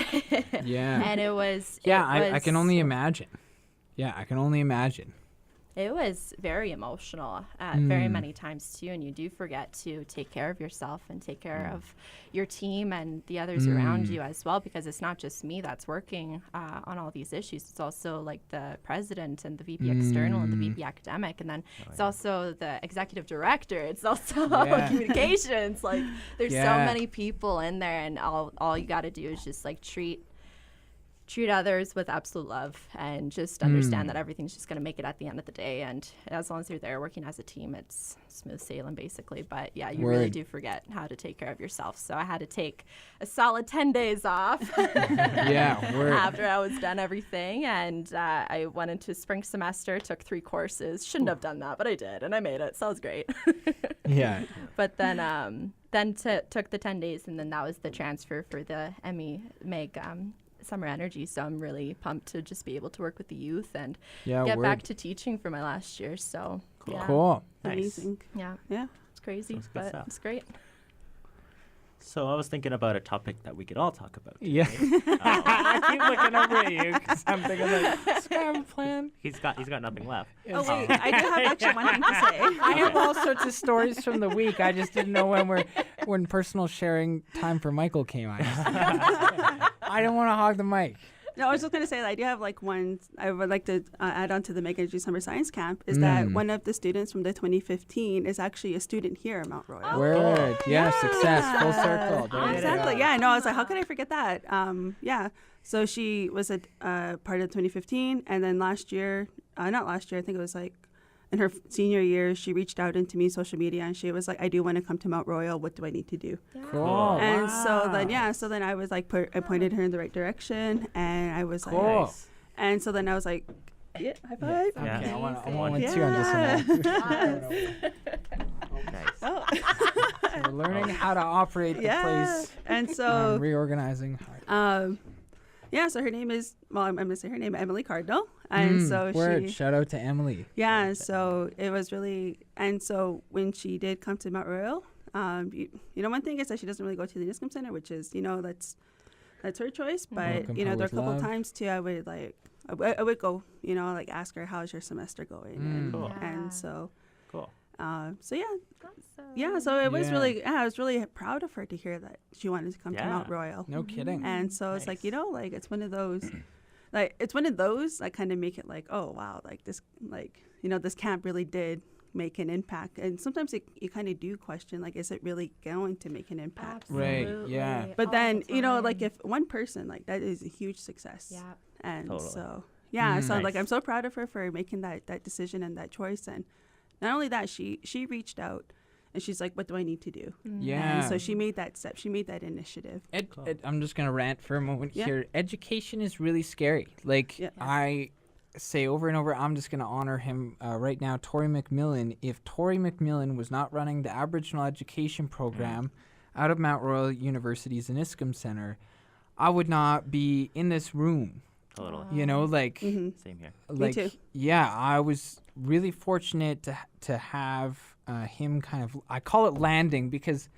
And it was I can only imagine. Yeah, I can only imagine. It was very emotional very many times too, and you do forget to take care of yourself and take care of your team and the others around you as well, because it's not just me that's working on all these issues. It's also like the president and the VP external and the VP academic, and then it's also the executive director. It's also communications. Like there's so many people in there, and all you got to do is just like treat treat others with absolute love and just understand that everything's just going to make it at the end of the day. And as long as you're there working as a team, it's smooth sailing basically. But yeah, you really do forget how to take care of yourself. So I had to take a solid 10 days off after I was done everything. And I went into spring semester, took 3 courses. Shouldn't have done that, but I did. And I made it. So it was great. But then took the 10 days, and then that was the transfer for the MEG Summer Energy. So I'm really pumped to just be able to work with the youth and get back to teaching for my last year. So cool. Amazing. Yeah. It's crazy, but it's great. So I was thinking about a topic that we could all talk about. Yeah. I keep looking over at you because I'm thinking like, this guy have a plan? He's got nothing left. Oh wait, I do have actually one thing to say. I have all sorts of stories from the week. I just didn't know when personal sharing time for Michael came. I don't want to hog the mic. No, I was just going to say that I do have like one I would like to add on to the MEG Energy Summer Science Camp is that one of the students from the 2015 is actually a student here at Mount Royal. Word. Yeah, success. Full circle. Exactly. Yeah, I know. I was like, how could I forget that? So she was a part of 2015, and then last year, not last year, I think it was like in her senior year, she reached out into me social media, and she was like, I do want to come to Mount Royal. What do I need to do? Cool. And so then I was like, I pointed her in the right direction, and I was like, and so then I was like, yeah, high five. Yeah. Okay, I want to on this one. Nice. Oh. So we're learning how to operate the place. And so reorganizing. So her name is, I'm going to say her name, Emily Cardinal. And so shout out to Emily. Yeah, so it was really, and so when she did come to Mount Royal, one thing is that she doesn't really go to the Niskum Center, which is, that's her choice. But, there are a couple of times too, I would I would go, ask her, how's your semester going? And so, cool. So it was really, I was really proud of her to hear that she wanted to come to Mount Royal. No kidding. And so it's like, it's one of those, that kind of make it like, oh wow, like this, this camp really did make an impact. And sometimes you kind of do question, like, is it really going to make an impact? Absolutely. Right. Yeah. But then, like if one person, like that is a huge success. Yeah. And totally. so, so like, I'm so proud of her for making that decision and that choice. And not only that, she reached out and she's like, what do I need to do? Yeah. And so she made that step. She made that initiative. I'm just going to rant for a moment here. Education is really scary. Like, I say over and over, I'm just going to honor him right now, Tori McMillan. If Tori McMillan was not running the Aboriginal Education Program out of Mount Royal University's Niskum Center, I would not be in this room. Totally. Same here. Me too. Yeah, I was really fortunate to have him kind of, I call it landing, because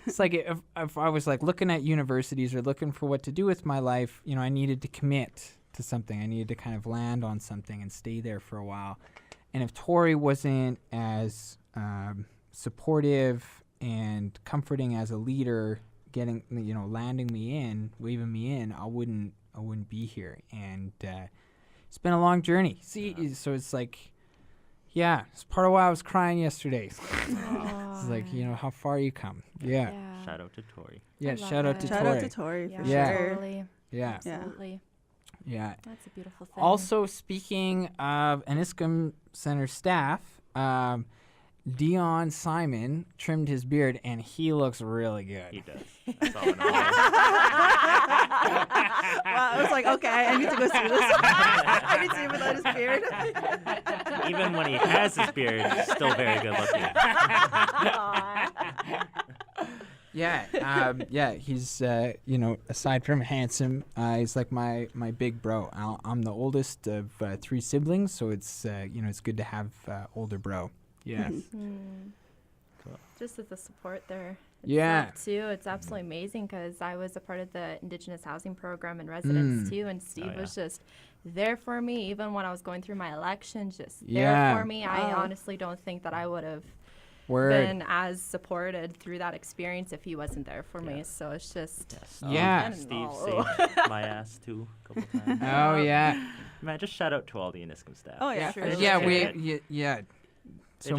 it's like if I was like looking at universities or looking for what to do with my life, I needed to commit to something. I needed to kind of land on something and stay there for a while. And if Tori wasn't as supportive and comforting as a leader, getting, landing me in, waving me in, I wouldn't be here. And it's been a long journey. So it's like, it's part of why I was crying yesterday. It's like, how far you come. Yeah. Shout out to Tori. Yeah, shout out to Shout Tori. out to Tori for Yeah. sure. Totally. Yeah. Absolutely. Yeah. That's a beautiful thing. Also, speaking of Niskum Center staff, Dion Simon trimmed his beard, and he looks really good. He does. That's all I know. Wow, I was like, okay, I need to go see this. I need to see him without his beard. Even when he has his beard, he's still very good looking. He's aside from handsome, he's like my big bro. I'm the oldest of 3 siblings, so it's it's good to have older bro. Yeah. Cool. Just as the support there. Yeah. Too, it's absolutely amazing because I was a part of the Indigenous housing program in residence too, and Steve was just there for me, even when I was going through my election, just there for me. I honestly don't think that I would have been as supported through that experience if he wasn't there for me. So it's just Steve saved my ass too a couple times. Oh yeah. Man, just shout out to all the Niskum staff. Oh yeah. True. Yeah. So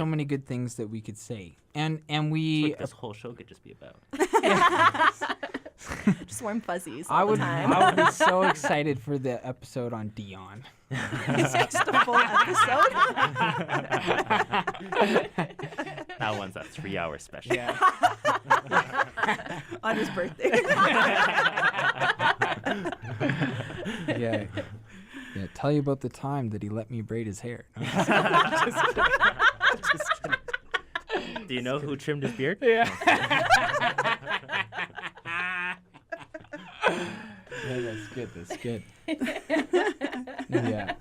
many good things that we could say, and we That's what this whole show could just be about. Just warm fuzzies I all would the time. I would be so excited for the episode on Dion. It's just a full episode. That one's a 3-hour special. Yeah. On his birthday. Yeah. Yeah. Tell you about the time that he let me braid his hair. No, Do you know who trimmed his beard? yeah. Yeah, that's good. That's good. Yeah.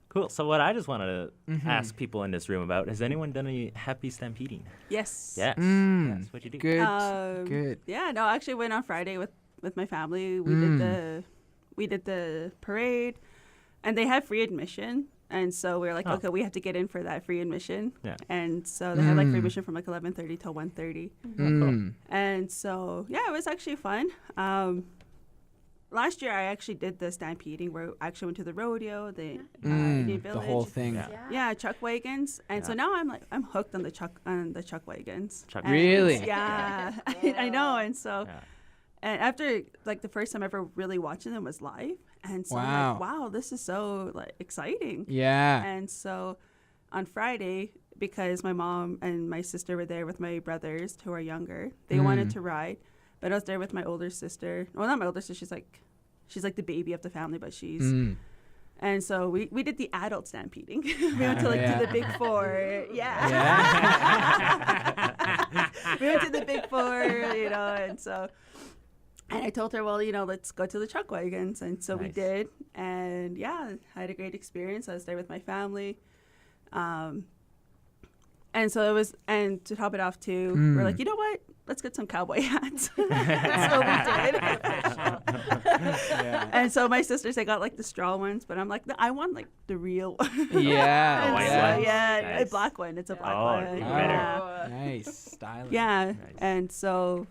Cool. So what I just wanted to ask people in this room about, has anyone done any happy stampeding? Yes. Yes. Mm, Yes. What'd you do? Good. Good. Yeah, no, I actually went on Friday with my family. We did the parade, and they had free admission. And so we were like, okay, we have to get in for that free admission. Yeah. And so they had like free admission from like 11:30 till 1:30. Mm. And so yeah, it was actually fun. Last year I actually did the stampeding where I actually went to the rodeo, the Indian The village. whole thing. Yeah. Yeah, chuck wagons, and so now I'm hooked on the chuck wagons. Chuck And Really? Yeah, I know. And so, Yeah. and after like the first time ever really watching them was live, and so I'm like, wow, this is so like exciting. Yeah. And so, on Friday, because my mom and my sister were there with my brothers who are younger, they wanted to ride, but I was there with my older sister. Well, not my older sister. She's like the baby of the family, but she's. And so we did the adult stampeding. We went to to the Big Four. Yeah. We went to the Big Four, and so. And I told her, well, let's go to the chuck wagons. And so we Nice. did. And yeah, I had a great experience. I was there with my family. And so it was, and to top it off too, we're like, you know what? Let's get some cowboy hats. So we did. Yeah. And so my sisters, they got like the straw ones, but I'm like, no, I want like the real one. Yeah. And white so, one? yeah, Nice. a black one. It's a black Oh, one. even Yeah. Nice. Stylish. Yeah. Nice. And so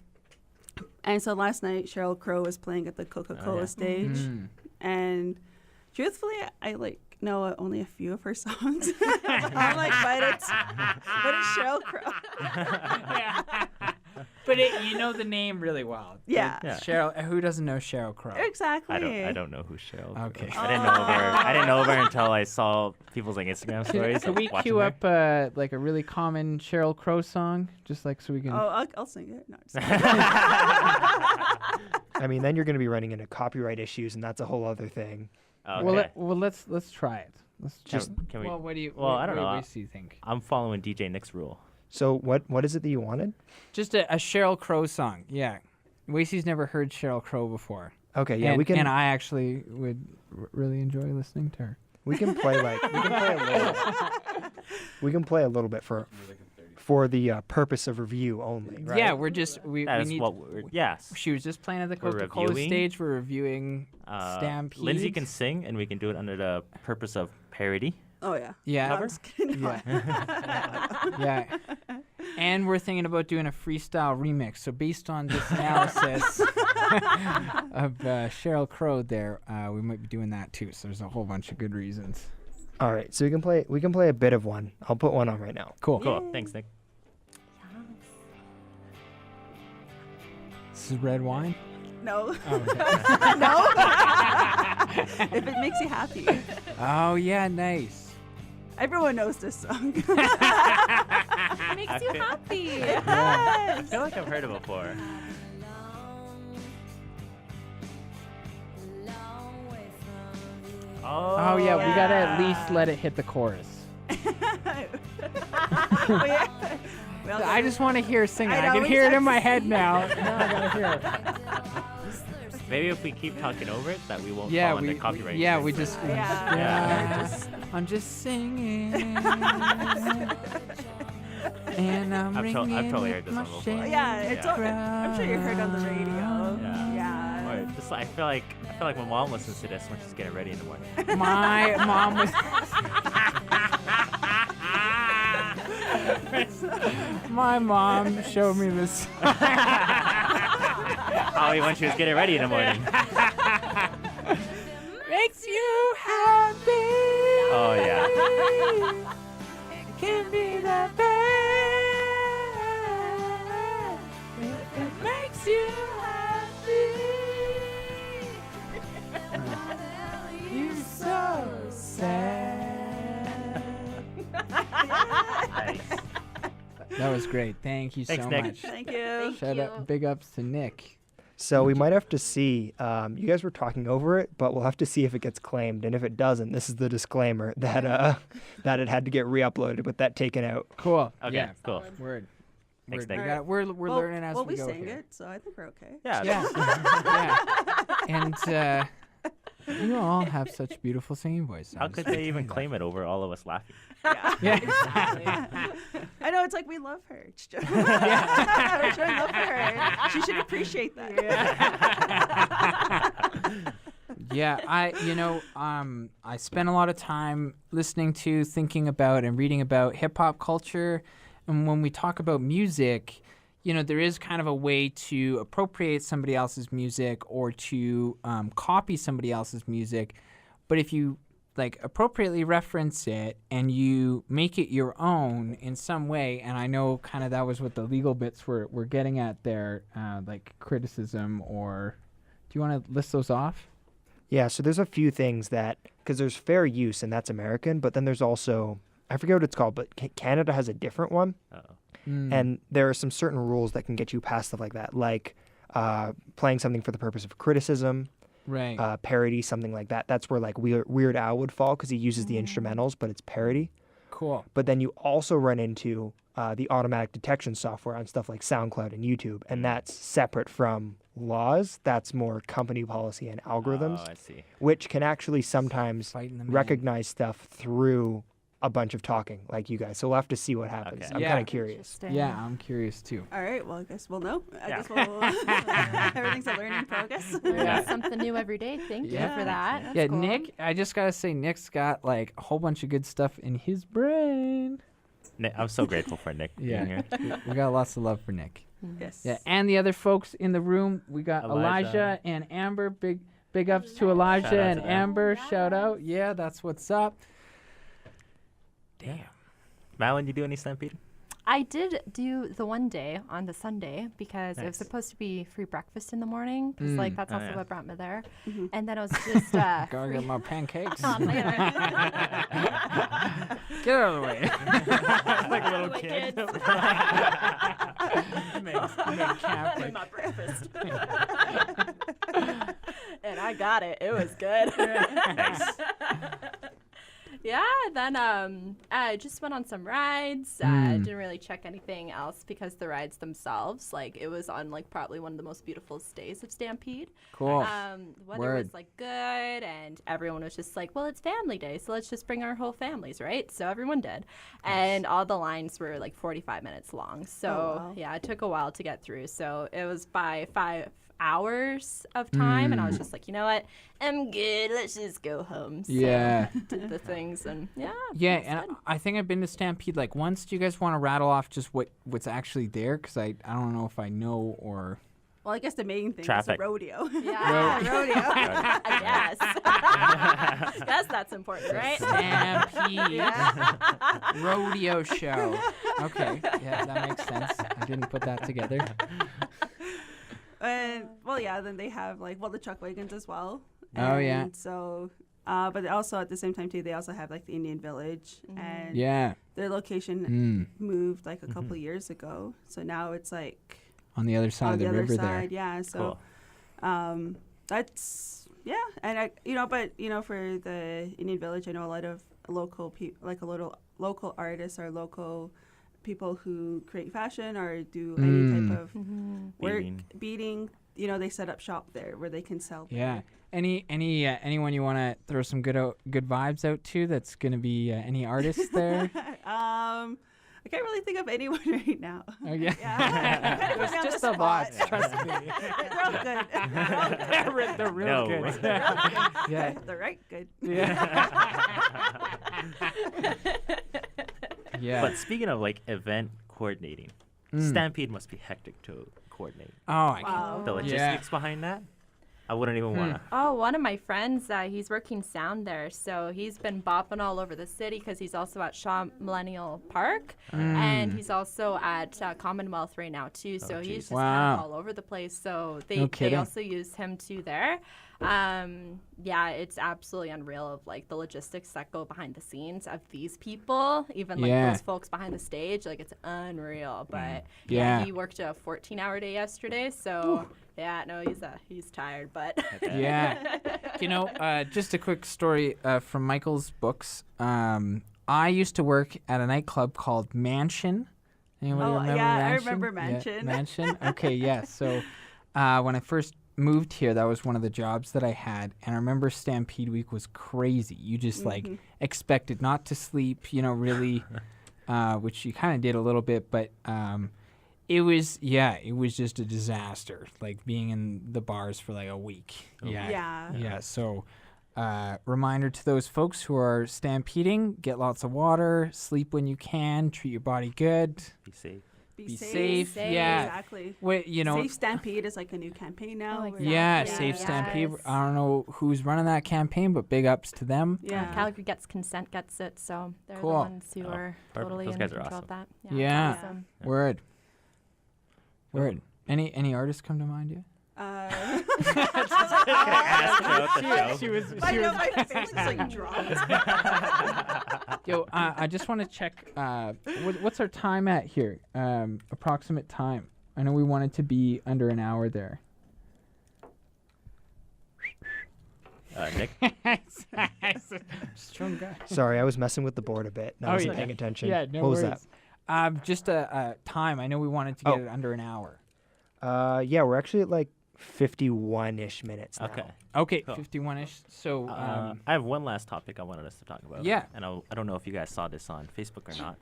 last night Sheryl Crow was playing at the Coca-Cola yeah. stage. And truthfully, I know only a few of her songs. I'm like, but it's Sheryl Crow. But you know the name really well. Yeah. Yeah. Cheryl. Who doesn't know Sheryl Crow? Exactly. I don't know who Cheryl. Okay. I didn't know of her. I didn't know of her until I saw people's like Instagram stories. Can we watching cue her. up like a really common Sheryl Crow song, just like so we can? Oh, I'll sing it. No, just I mean, then you're going to be running into copyright issues, and that's a whole other thing. Okay. Well, let's try it. Let's Just can we? Well, what do you? Well, I don't know. What do you think? I'm following DJ Nick's rule. So what is it that you wanted? Just a Sheryl Crow song. Yeah, Wasey's never heard Sheryl Crow before. Okay, yeah, and, we can. And I actually would really enjoy listening to her. We can play a little. We can play a little bit for the purpose of review only. Right? Yeah, we're just we That is need. what we're. Yes. She was just playing at the We're Coca-Cola reviewing. stage. We're reviewing Stampede. Lindsay can sing, and we can do it under the purpose of parody. Oh, yeah. Yeah. No, I'm just kidding. Yeah. Yeah. And we're thinking about doing a freestyle remix. So based on this analysis of Sheryl Crow there, we might be doing that too. So there's a whole bunch of good reasons. All right, so we can play a bit of one. I'll put one on right now. Cool. Cool. Thanks, Nick. This is red wine? No. Oh, okay. No. If it makes you happy. Oh, yeah, nice. Everyone knows this song. Makes you happy. I feel like I've heard it before. Oh, yeah, we got to at least let it hit the chorus. I just want to hear her singing. I know, can we hear it just in my have to head now. Now I got to hear it. Maybe if we keep talking over it, that we won't Yeah, fall under copyright. yeah, we infringement. just, Yeah. I'm just singing, and I'm I've ringing totally heard with this my one before. shame. Yeah, it's Yeah. I'm sure you heard on the radio. Yeah. Or just I feel like my mom listens to this when she's getting ready in the morning. My mom was. My mom showed me this. Probably when she was getting ready in the morning. Makes you happy. Oh yeah. It can be that bad. It makes you happy. That was great. Thank you Thanks, so Nick. much. Thank you. Shout out, big ups to Nick. So we might have to see. You guys were talking over it, but we'll have to see if it gets claimed. And if it doesn't, this is the disclaimer that that it had to get re-uploaded with that taken out. Cool. Okay, Yeah. cool. Word. Thanks, Word. Nick. We're learning as well, we go sang here. it, so I think we're okay. Yeah. Yeah. And you all have such beautiful singing voices. How could they even claim it over all of us laughing? Yeah. Exactly. I know, it's like we love her. We're showing love for her. She should appreciate that. Yeah, I spent a lot of time listening to, thinking about, and reading about hip hop culture. And when we talk about music, there is kind of a way to appropriate somebody else's music or to copy somebody else's music. But if you appropriately reference it and you make it your own in some way, and I know kind of that was what the legal bits were getting at there, like criticism, or do you want to list those off? Yeah, so there's a few things because there's fair use, and that's American, but then there's also, I forget what it's called, but Canada has a different one. Uh-oh. And there are some certain rules that can get you past stuff like that, like playing something for the purpose of criticism, Right. parody, something like that. That's where Weird Al would fall because he uses the instrumentals, but it's parody. Cool. But then you also run into the automatic detection software on stuff like SoundCloud and YouTube, and that's separate from laws. That's more company policy and algorithms, Oh, I see. which can actually sometimes Fighting the man. recognize stuff through a bunch of talking, like you guys. So we'll have to see what happens. Okay. I'm Yeah. kind of curious. Interesting. Yeah, I'm curious too. All right, well, I guess we'll know. I Yeah. guess we'll, everything's a learning progress. Learning something new every day. Thank Yeah. you for that. That's Yeah, cool. Nick, I just gotta say, Nick's got a whole bunch of good stuff in his brain. I'm so grateful for Nick being here. We got lots of love for Nick. Yes. Yeah, and the other folks in the room, we got Elijah and Amber. Big ups to Elijah Shout out and to them. Amber. Shout out. Yeah, that's what's up. Damn. Madeline, you do any Stampede? I did do the one day on the Sunday because it was Nice. supposed to be free breakfast in the morning because that's Oh, also yeah. what brought me there. Mhm. And then I was just Gotta free get my pancakes. on later. Get out of the way. Like a little kid. Having my breakfast. And I got it. It was good. Nice. Yeah, then I just went on some rides. Didn't really check anything else because the rides themselves, it was on probably one of the most beautiful days of Stampede. Cool. The weather Word. was good, and everyone was just well, it's family day, so let's just bring our whole families, right? So everyone did, and all the lines were 45 minutes long. So wow. yeah, it took a while to get through. So it was by 5 hours of time, and I was just you know what, I'm good. Let's just go home. So Yeah. did the things, and Yeah, it was and good. I think I've been to Stampede once. Do you guys want to rattle off just what's actually there? Because I don't know if I know or... Well, I guess the main thing Traffic. is the rodeo. Yeah, rodeo. yes. Yes, that's important, right? Stampede rodeo show. Okay, yeah, that makes sense. I didn't put that together. And then they have the chuck wagons as well. Oh, yeah. And so, but also at the same time too, they also have the Indian village, and Yeah. their location Mm. moved a couple years ago. So now it's On the other side on of the other river side, yeah. So, Cool. that's and for the Indian village, I know a lot of local people, local artists or local people who create fashion or do any type of work, beading. They set up shop there where they can sell. Yeah. Anyone you want to throw some good vibes out to? That's gonna be any artists there? I can't really think of anyone right now. Oh yeah. Yeah. Kind of put me on Just the a lot. spot. Trust me. They're all good. They're all good. They're real No. good. They're all good. Yeah. They're right good. Yeah. But speaking of event coordinating, Stampede must be hectic to coordinate. Oh, I Wow. The logistics behind that? I wouldn't even want to. Oh, one of my friends, he's working sound there. So he's been bopping all over the city because he's also at Shaw Millennial Park. And he's also at Commonwealth right now, too. So he's just kind of all over the place. So they also use him, too, there. Yeah, it's absolutely unreal of like the logistics that go behind the scenes of these people, even like those folks behind the stage. Like, it's unreal. But he worked a 14-hour day yesterday. So... Yeah, no, he's tired, but yeah. You know, just a quick story from Michael's books. I used to work at a nightclub called Mansion. Anybody remember Mansion? I remember Mansion. Yeah, Mansion. Okay, yeah. So when I first moved here, that was one of the jobs that I had, and I remember Stampede Week was crazy. You just like expected not to sleep, you know, really, which you kind of did a little bit, but. It was just a disaster, like being in the bars for like a week. Yeah. So, reminder to those folks who are stampeding: get lots of water, sleep when you can, treat your body good, Be safe. Be safe. Yeah, exactly. Wait, you know, Safe Stampede is like a new campaign now. Oh, exactly. yeah, Safe Stampede. I don't know who's running that campaign, but big ups to them. Yeah. Calgary gets it, so they're Cool. the ones who are totally Those in guys are control awesome. of that. Yeah. Awesome. Word. Any artists come to mind yet? She was. My face is like dropped. Yo, I just want to check. What's our time at here? Approximate time. I know we wanted to be under an hour there. Nick. Strong guy. Sorry, I was messing with the board a bit. I wasn't paying attention. Yeah, no what was worries. that? Just a time. I know we wanted to get it under an hour. Yeah, we're actually at like 51-ish minutes now. Okay, Cool. 51-ish. So, I have one last topic I wanted us to talk about. Yeah. And I don't know if you guys saw this on Facebook or not,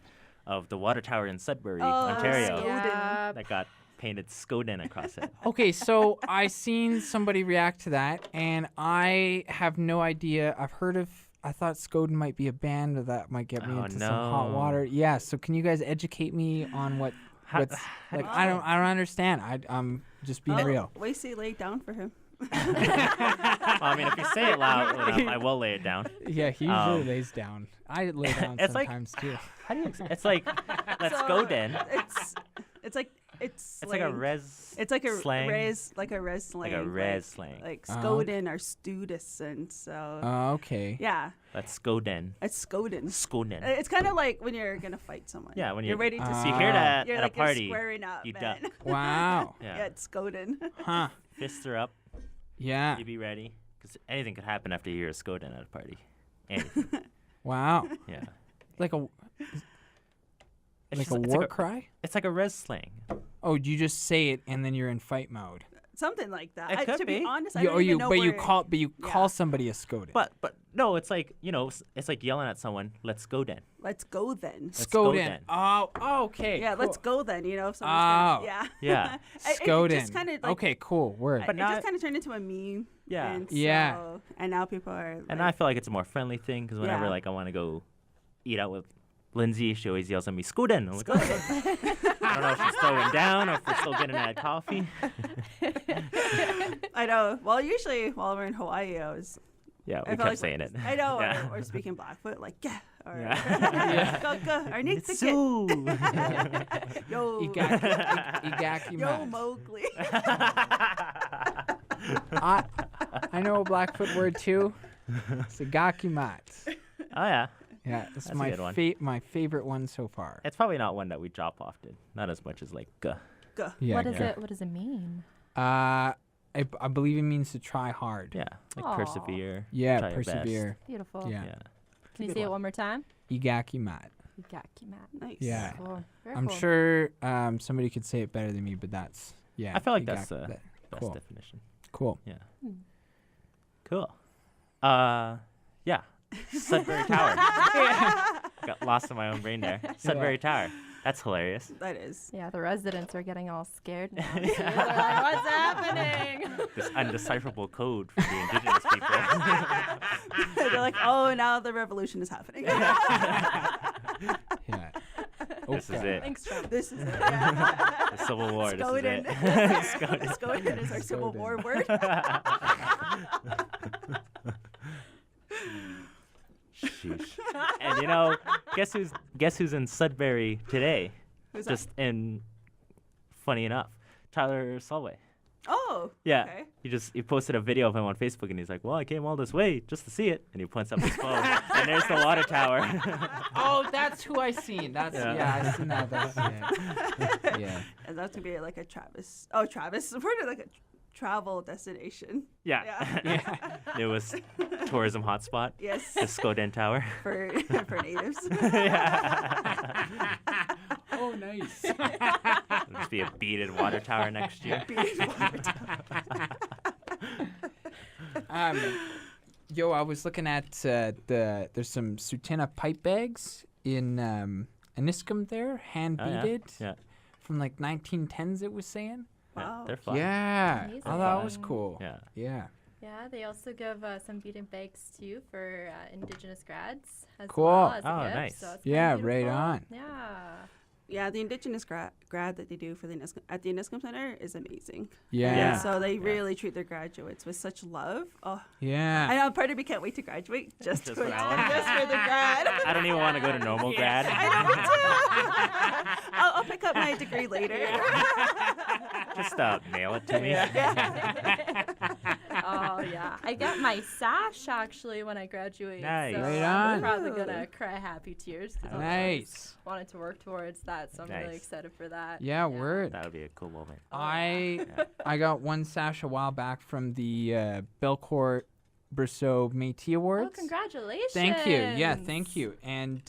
of the water tower in Sudbury, Ontario, Yeah. that got painted Skoden across it. okay, so I seen somebody react to that, and I have no idea. I thought Skoden might be a band, or that might get me into some hot water. Yeah, so can you guys educate me on what's like? I don't understand. I'm just being real. Wesley laid down for him. Well, I mean, if you say it loud enough, I will lay it down. Yeah, he usually lays down. I lay down It's sometimes too. How do you? It's like let's go then. It's like a res. It's like a slang. res slang. Like a res slang. Like Skoden are students, so. Okay. Yeah. Let's go then. It's Skoden. Skoden. It's kind of like when you're gonna fight someone. Yeah, when you're ready to. So you hear that you're at like a party. You're squaring up, you man. duck. Wow. Yeah, it's Skoden. Huh. Fists are up. Yeah. You be ready, because anything could happen after you hear a Skoden at a party. Anything. Wow. Yeah. Like a It's like just- a it's war like cry? It's like a res slang. Oh, you just say it and then you're in fight mode. Something like that. It could to be be. honest, I don't even know you where- call somebody a Skoden. But no, it's like, you know, it's like yelling at someone. Let's go then. Let's go then. Let's go Skoden. then. Oh, okay. Yeah, cool. let's go then. You know, if someone's gonna, Oh. yeah. Yeah. It Skoden. just kind of like, Okay, cool. Word. But it now just kind of turned into a meme. Yeah. And Yeah. so- and now people are. And like, I feel like it's a more friendly thing, because whenever Yeah. like I want to go eat out with Lindsay, she always yells at me, Skoden. I'm like, "Oh." I don't know if she's throwing down or if we're still getting that coffee. I know. Well, usually while we're in Hawaii, I Yeah, we felt kept like saying it. I know. Yeah. Or speaking Blackfoot, like yeah. Or Yeah. go. Or Nick the kid. Tsuu. Yo. Igaki Yo, mat. Mowgli. I know a Blackfoot word too. It's Igaki mat. Oh, yeah. Yeah, it's That's a my good one. my favorite one so far. It's probably not one that we drop often. Not as much as like, Go. Yeah. What does it mean? I believe it means to try hard. yeah, like Aw. persevere. Yeah, try your best. persevere. Beautiful. Yeah. Yeah. Can you Good say it one. one more time? Igaki mat. Igaki mat. Nice. Yeah. Cool. Very I'm cool. sure somebody could say it better than me, but that's I feel like that's Igaki the mat. best Cool. definition. Cool. Yeah. Hmm. Cool. Yeah. Sudbury Tower. Got lost in my own brain there. Sudbury Tower. That's hilarious. That is. Yeah, the residents are getting all scared now. Too. They're like, what's happening? This undecipherable code for the indigenous people. They're like, oh, now the revolution is happening. Yeah. This is it. Thanks, Trump. This is it. Yeah. The Civil War. Skoden. This is it. Skoden is our Civil War word. Sheesh. And you know, guess who's in Sudbury today? Who's Just in, funny enough, Tyler Solway. Oh. Yeah. Okay. He posted a video of him on Facebook, and he's like, "Well, I came all this way just to see it." And he points up his phone, and there's the water tower. Oh, that's who I seen. That's Yeah. I seen that. That's yeah. And that's gonna be like a Travis. Oh, Travis. We're like a travel destination. Yeah. Yeah. It was tourism hotspot. Yes. The Skoden Tower. For natives. Yeah. Oh, nice. It'll just be a beaded water tower next year. Yo, I was looking at there's some Tsuu Tina pipe bags in Aniskum there, hand beaded, from like 1910s. It was saying. Wow. They're fun. Yeah, Amazing. oh, that was cool. Yeah. Yeah. Yeah, they also give some beaded bags too for Indigenous grads as Cool. well as a Oh, gift. nice. So it's Yeah, kinda right beautiful. on. Yeah. Yeah, the Indigenous grad that they do for the at the Aniskum Center is amazing. Yeah. Yeah. And so they really treat their graduates with such love. Oh, Yeah. I know part of me can't wait to graduate just Just for for that. that one? Just for the grad. I don't even want to go to normal grad. I know, me too. I'll pick up my degree later. Just mail it to me. Oh yeah, I get my sash actually when I graduate. Nice. So Right I'm on. probably gonna cry happy tears because I Nice. wanted to work towards that, so I'm really Nice. excited for that. Yeah, word. That would be a cool moment. I got one sash a while back from the Belcourt Brosseau Métis Awards. Oh, congratulations! Thank you. Yeah, thank you. And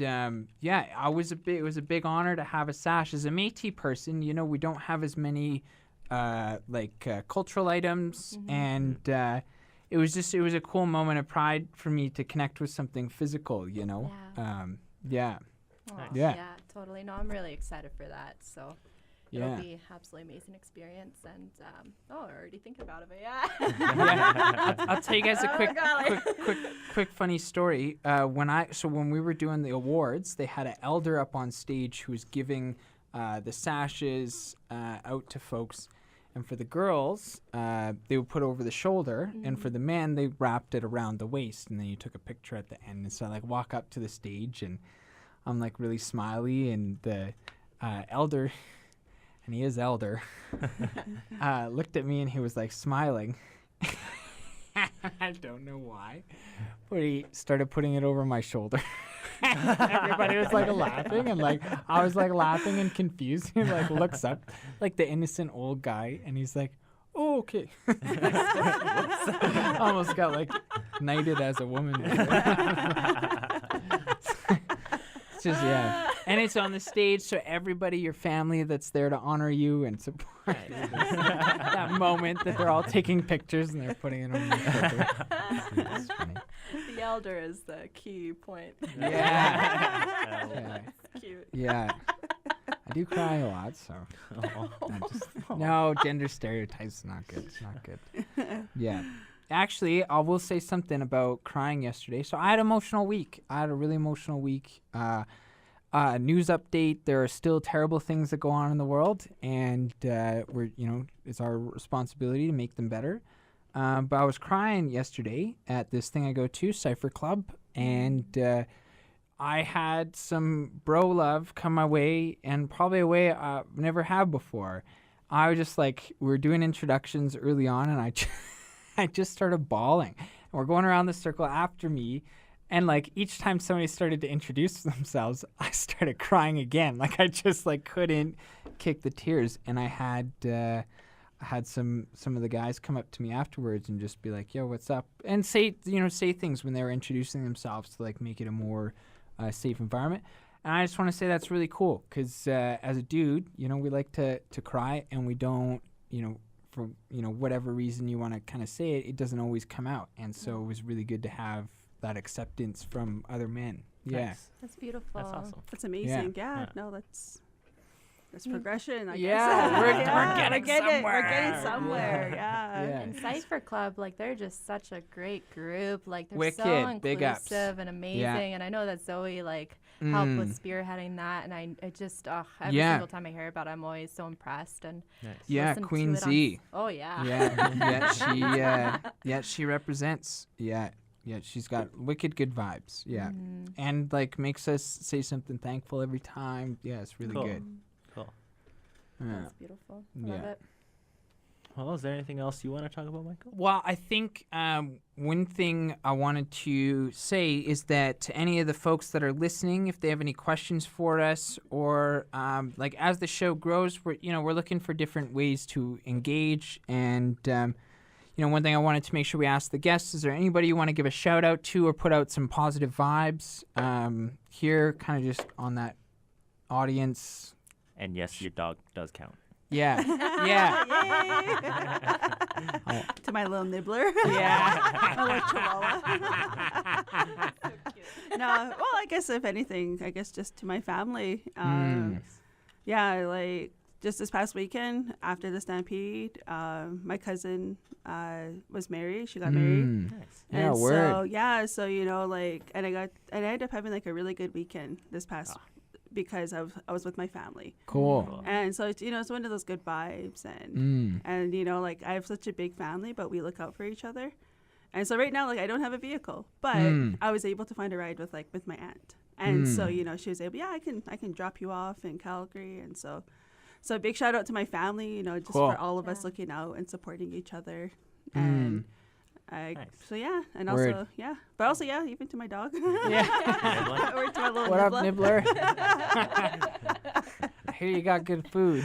yeah, it was a big honor to have a sash as a Métis person. You know, we don't have as many cultural items, and it was a cool moment of pride for me to connect with something physical. You know. Yeah. Oh, Yeah. yeah, totally. No, I'm really excited for that. So it'll be absolutely amazing experience. And I already thinking about it, but yeah. Yeah. I'll tell you guys a Oh, quick, golly. quick funny story. When we were doing the awards, they had an elder up on stage who was giving the sashes out to folks. And for the girls, they would put over the shoulder, and for the men, they wrapped it around the waist, and then you took a picture at the end. And so I walk up to the stage, and I'm like really smiley, and the elder, and he is elder, looked at me, and he was like smiling. I don't know why, but he started putting it over my shoulder. Everybody was like laughing, and like I was like laughing and confused. He like looks up, like the innocent old guy, and he's like, "Oh, okay." Almost got like knighted as a woman. It's just and it's on the stage, so everybody, your family that's there to honor you and support that moment that they're all taking pictures and they're putting it on your shoulder. It's funny. The elder is the key point. Yeah. It's cute. Yeah. I do cry a lot, so no gender stereotypes. Not good. It's not good. Yeah. Actually, I will say something about crying yesterday. So I had an emotional week. I had a really emotional week. News update: there are still terrible things that go on in the world, and it's our responsibility to make them better. But I was crying yesterday at this thing I go to, Cypher Club, and I had some bro love come my way, and probably a way I've never had before. I was just like, we were doing introductions early on, and I just started bawling. And we're going around the circle after me, and like each time somebody started to introduce themselves, I started crying again. Like I just like couldn't kick the tears, and I had some of the guys come up to me afterwards and just be like, "Yo, what's up?" and say things when they were introducing themselves to like make it a more safe environment. And I just want to say that's really cool because as a dude, we like to cry, and we don't, for whatever reason you want to kind of say it, it doesn't always come out. And so it was really good to have that acceptance from other men. Yeah. Nice. That's beautiful. That's awesome. That's amazing. Yeah. No, that's It's progression, I Yeah, guess. we're getting somewhere. We're getting somewhere, yeah. And Cypher Club, like they're just such a great group. Like they're Wicked, so big ups. inclusive and amazing. Yeah. And I know that Zoe like helped with spearheading that. And I just every Yeah. single time I hear about it, I'm always so impressed. And Yeah, listen to Queen it on Z. oh yeah. Yeah, she represents. Yeah, she's got wicked good vibes. Yeah, and like makes us say something thankful every time. Yeah, it's really Cool. good. Cool. Yeah. That's beautiful. Love Yeah. it. Well, is there anything else you want to talk about, Michael? Well, I think one thing I wanted to say is that to any of the folks that are listening, if they have any questions for us, or like as the show grows, we're looking for different ways to engage. And one thing I wanted to make sure we ask the guests: is there anybody you want to give a shout out to or put out some positive vibes here, kind of just on that audience? And yes, your dog does count. Yeah, Yay. To my little nibbler. yeah. My little chihuahua. No, well, I guess if anything, just to my family. Yeah, like just this past weekend after the Stampede, my cousin was married. She got married. Nice. Yeah, And word. so and I ended up having like a really good weekend this past because I was with my family. Cool. And so it's one of those good vibes, and like I have such a big family, but we look out for each other. And so right now, like I don't have a vehicle, but I was able to find a ride with my aunt. And so she was able, I can drop you off in Calgary. And so a big shout out to my family, just Cool. for all of us looking out and supporting each other. And Nice. so and Word. also but also even to my dog. Yeah. Or to my little What up, nibbler. Nibbler? I hear you got good food.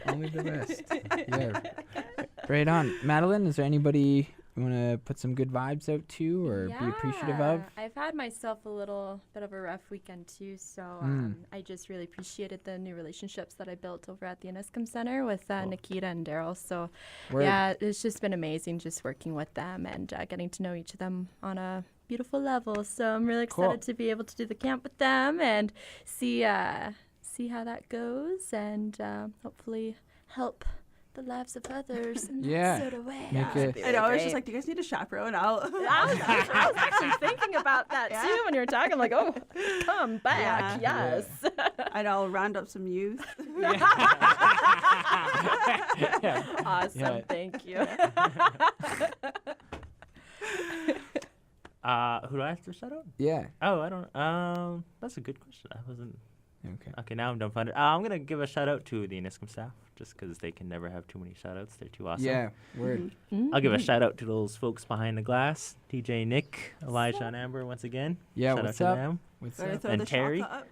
Only the best. Yeah. Right on. Madeline, is there anybody you want to put some good vibes out to or be appreciative of? I've had myself a little bit of a rough weekend too, so I just really appreciated the new relationships that I built over at the Aniskum Center with Nikita and Daryl. So Word. yeah, it's just been amazing just working with them and getting to know each of them on a beautiful level. So I'm really excited Cool. to be able to do the camp with them and see how that goes, and hopefully help the lives of others in Yeah. that sort of way. Make it- I know. I was just like, do you guys need a chaperone out? I was actually thinking about that too when you were talking. I'm like, oh, come back, Yeah. yes. And I'll round up some youth. Awesome, Yeah. thank you. Who do I have to shout out? Yeah. Oh, I don't. That's a good question. I wasn't. Okay. Okay, now I'm dumbfounded. I'm gonna give a shout out to the Aniskum staff, just because they can never have too many shout outs. They're too awesome. Yeah. Word. I'll give a shout out to those folks behind the glass, TJ, Nick, Elijah, and Amber once again. Yeah. Shout What's out to up? them. What's Better up? throw And the Terry? shaka up.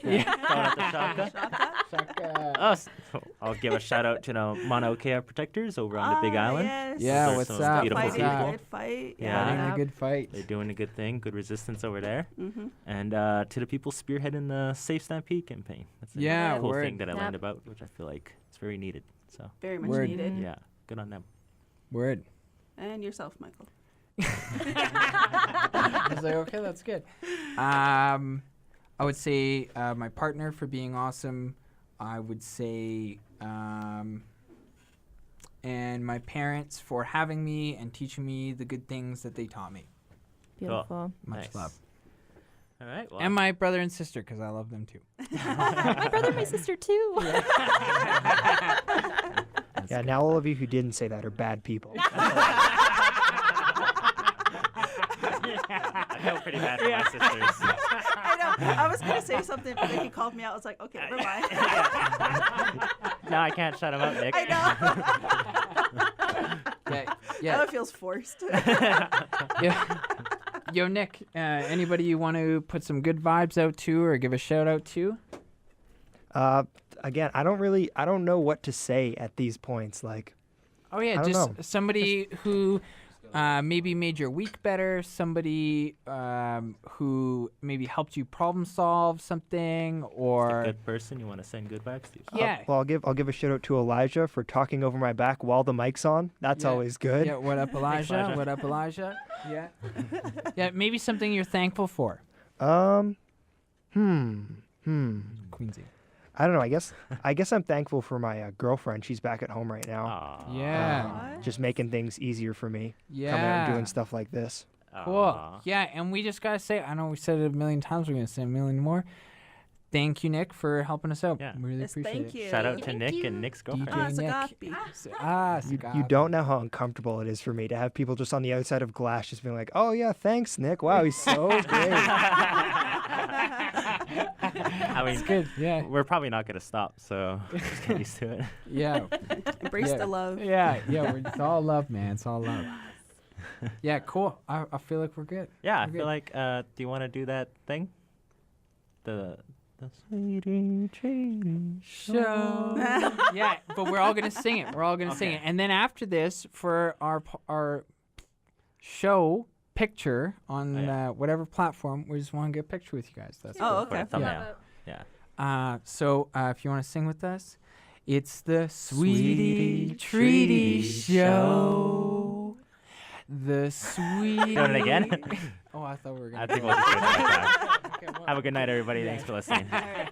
Yeah, shout out to Shaka. Shaka. I'll give a shout out to the Mauna Kea protectors over on the Big Island. Yes. Yeah, Those are what's some up? beautiful What's Fighting up? a good fight. Yeah. Fighting Yeah. a good fight. They're doing a good thing, good resistance over there. Mm-hmm. And to the people spearheading the Safe Stampede campaign. That's a Yeah, cool word. thing that I learned Yep. about, which I feel like is very needed. So, Very much Word. needed. yeah, good on them. Word. And yourself, Michael. I was like, okay, that's good. I would say my partner for being awesome. I would say, and my parents for having me and teaching me the good things that they taught me. Beautiful. Much Nice. love. All right. Well, And my brother and sister, because I love them too. My brother and my sister too. Yeah, now all of you who didn't say that are bad people. I feel pretty bad for my sisters. I know. I was going to say something, but then he called me out. I was like, okay, never mind. No, I can't shut them up, Nick. I know. Yeah, Now yeah, it feels forced. yeah. Yo, Nick, anybody you want to put some good vibes out to or give a shout out to? Again, I don't know what to say at these points. Like, Oh, yeah, I don't just know. somebody who maybe made your week better, somebody who maybe helped you problem solve something, A or good person you want to send good vibes to. yeah, well, I'll give a shout out to Elijah for talking over my back while the mic's on. That's Yeah. always good. yeah. What up, Elijah? Elijah. What up, Elijah? Yeah, yeah. Maybe something you're thankful for. Queensy. I don't know. I guess I'm thankful for my girlfriend. She's back at home right now. Aw. Yeah. Just making things easier for me. Yeah. Coming out and doing stuff like this. Cool. Aw. Yeah, and we just gotta say, I know we said it a million times. We're gonna say a million more. Thank you, Nick, for helping us out. Yeah. We really Yes, appreciate thank it. you. Shout out to Thank Nick you. and Nick's girlfriend. DJ Nick. You don't know how uncomfortable it is for me to have people just on the outside of glass just being like, oh, yeah, thanks, Nick. Wow, he's so great. I mean, It's good. Yeah. we're probably not gonna stop, so just get used to it. Yeah. Embrace Yeah. the love. Yeah. It's all love, man. It's all love. Yeah, cool. I feel like we're good. Yeah, I We're feel good. like. Do you want to do that thing? The Sweety Treaty Show. Yeah, but we're all gonna sing it. We're all gonna sing it, and then after this, for our show picture on whatever platform, we just want to get a picture with you guys. That's Oh, for a okay. thumbnail. Yeah. So if you want to sing with us, it's the Sweety Treaty Show. The Sweety. Doing it again? Oh, I thought we were gonna. I think we'll just do it next time. Okay, well- Have a good night, everybody. Yeah. Thanks for listening. All right.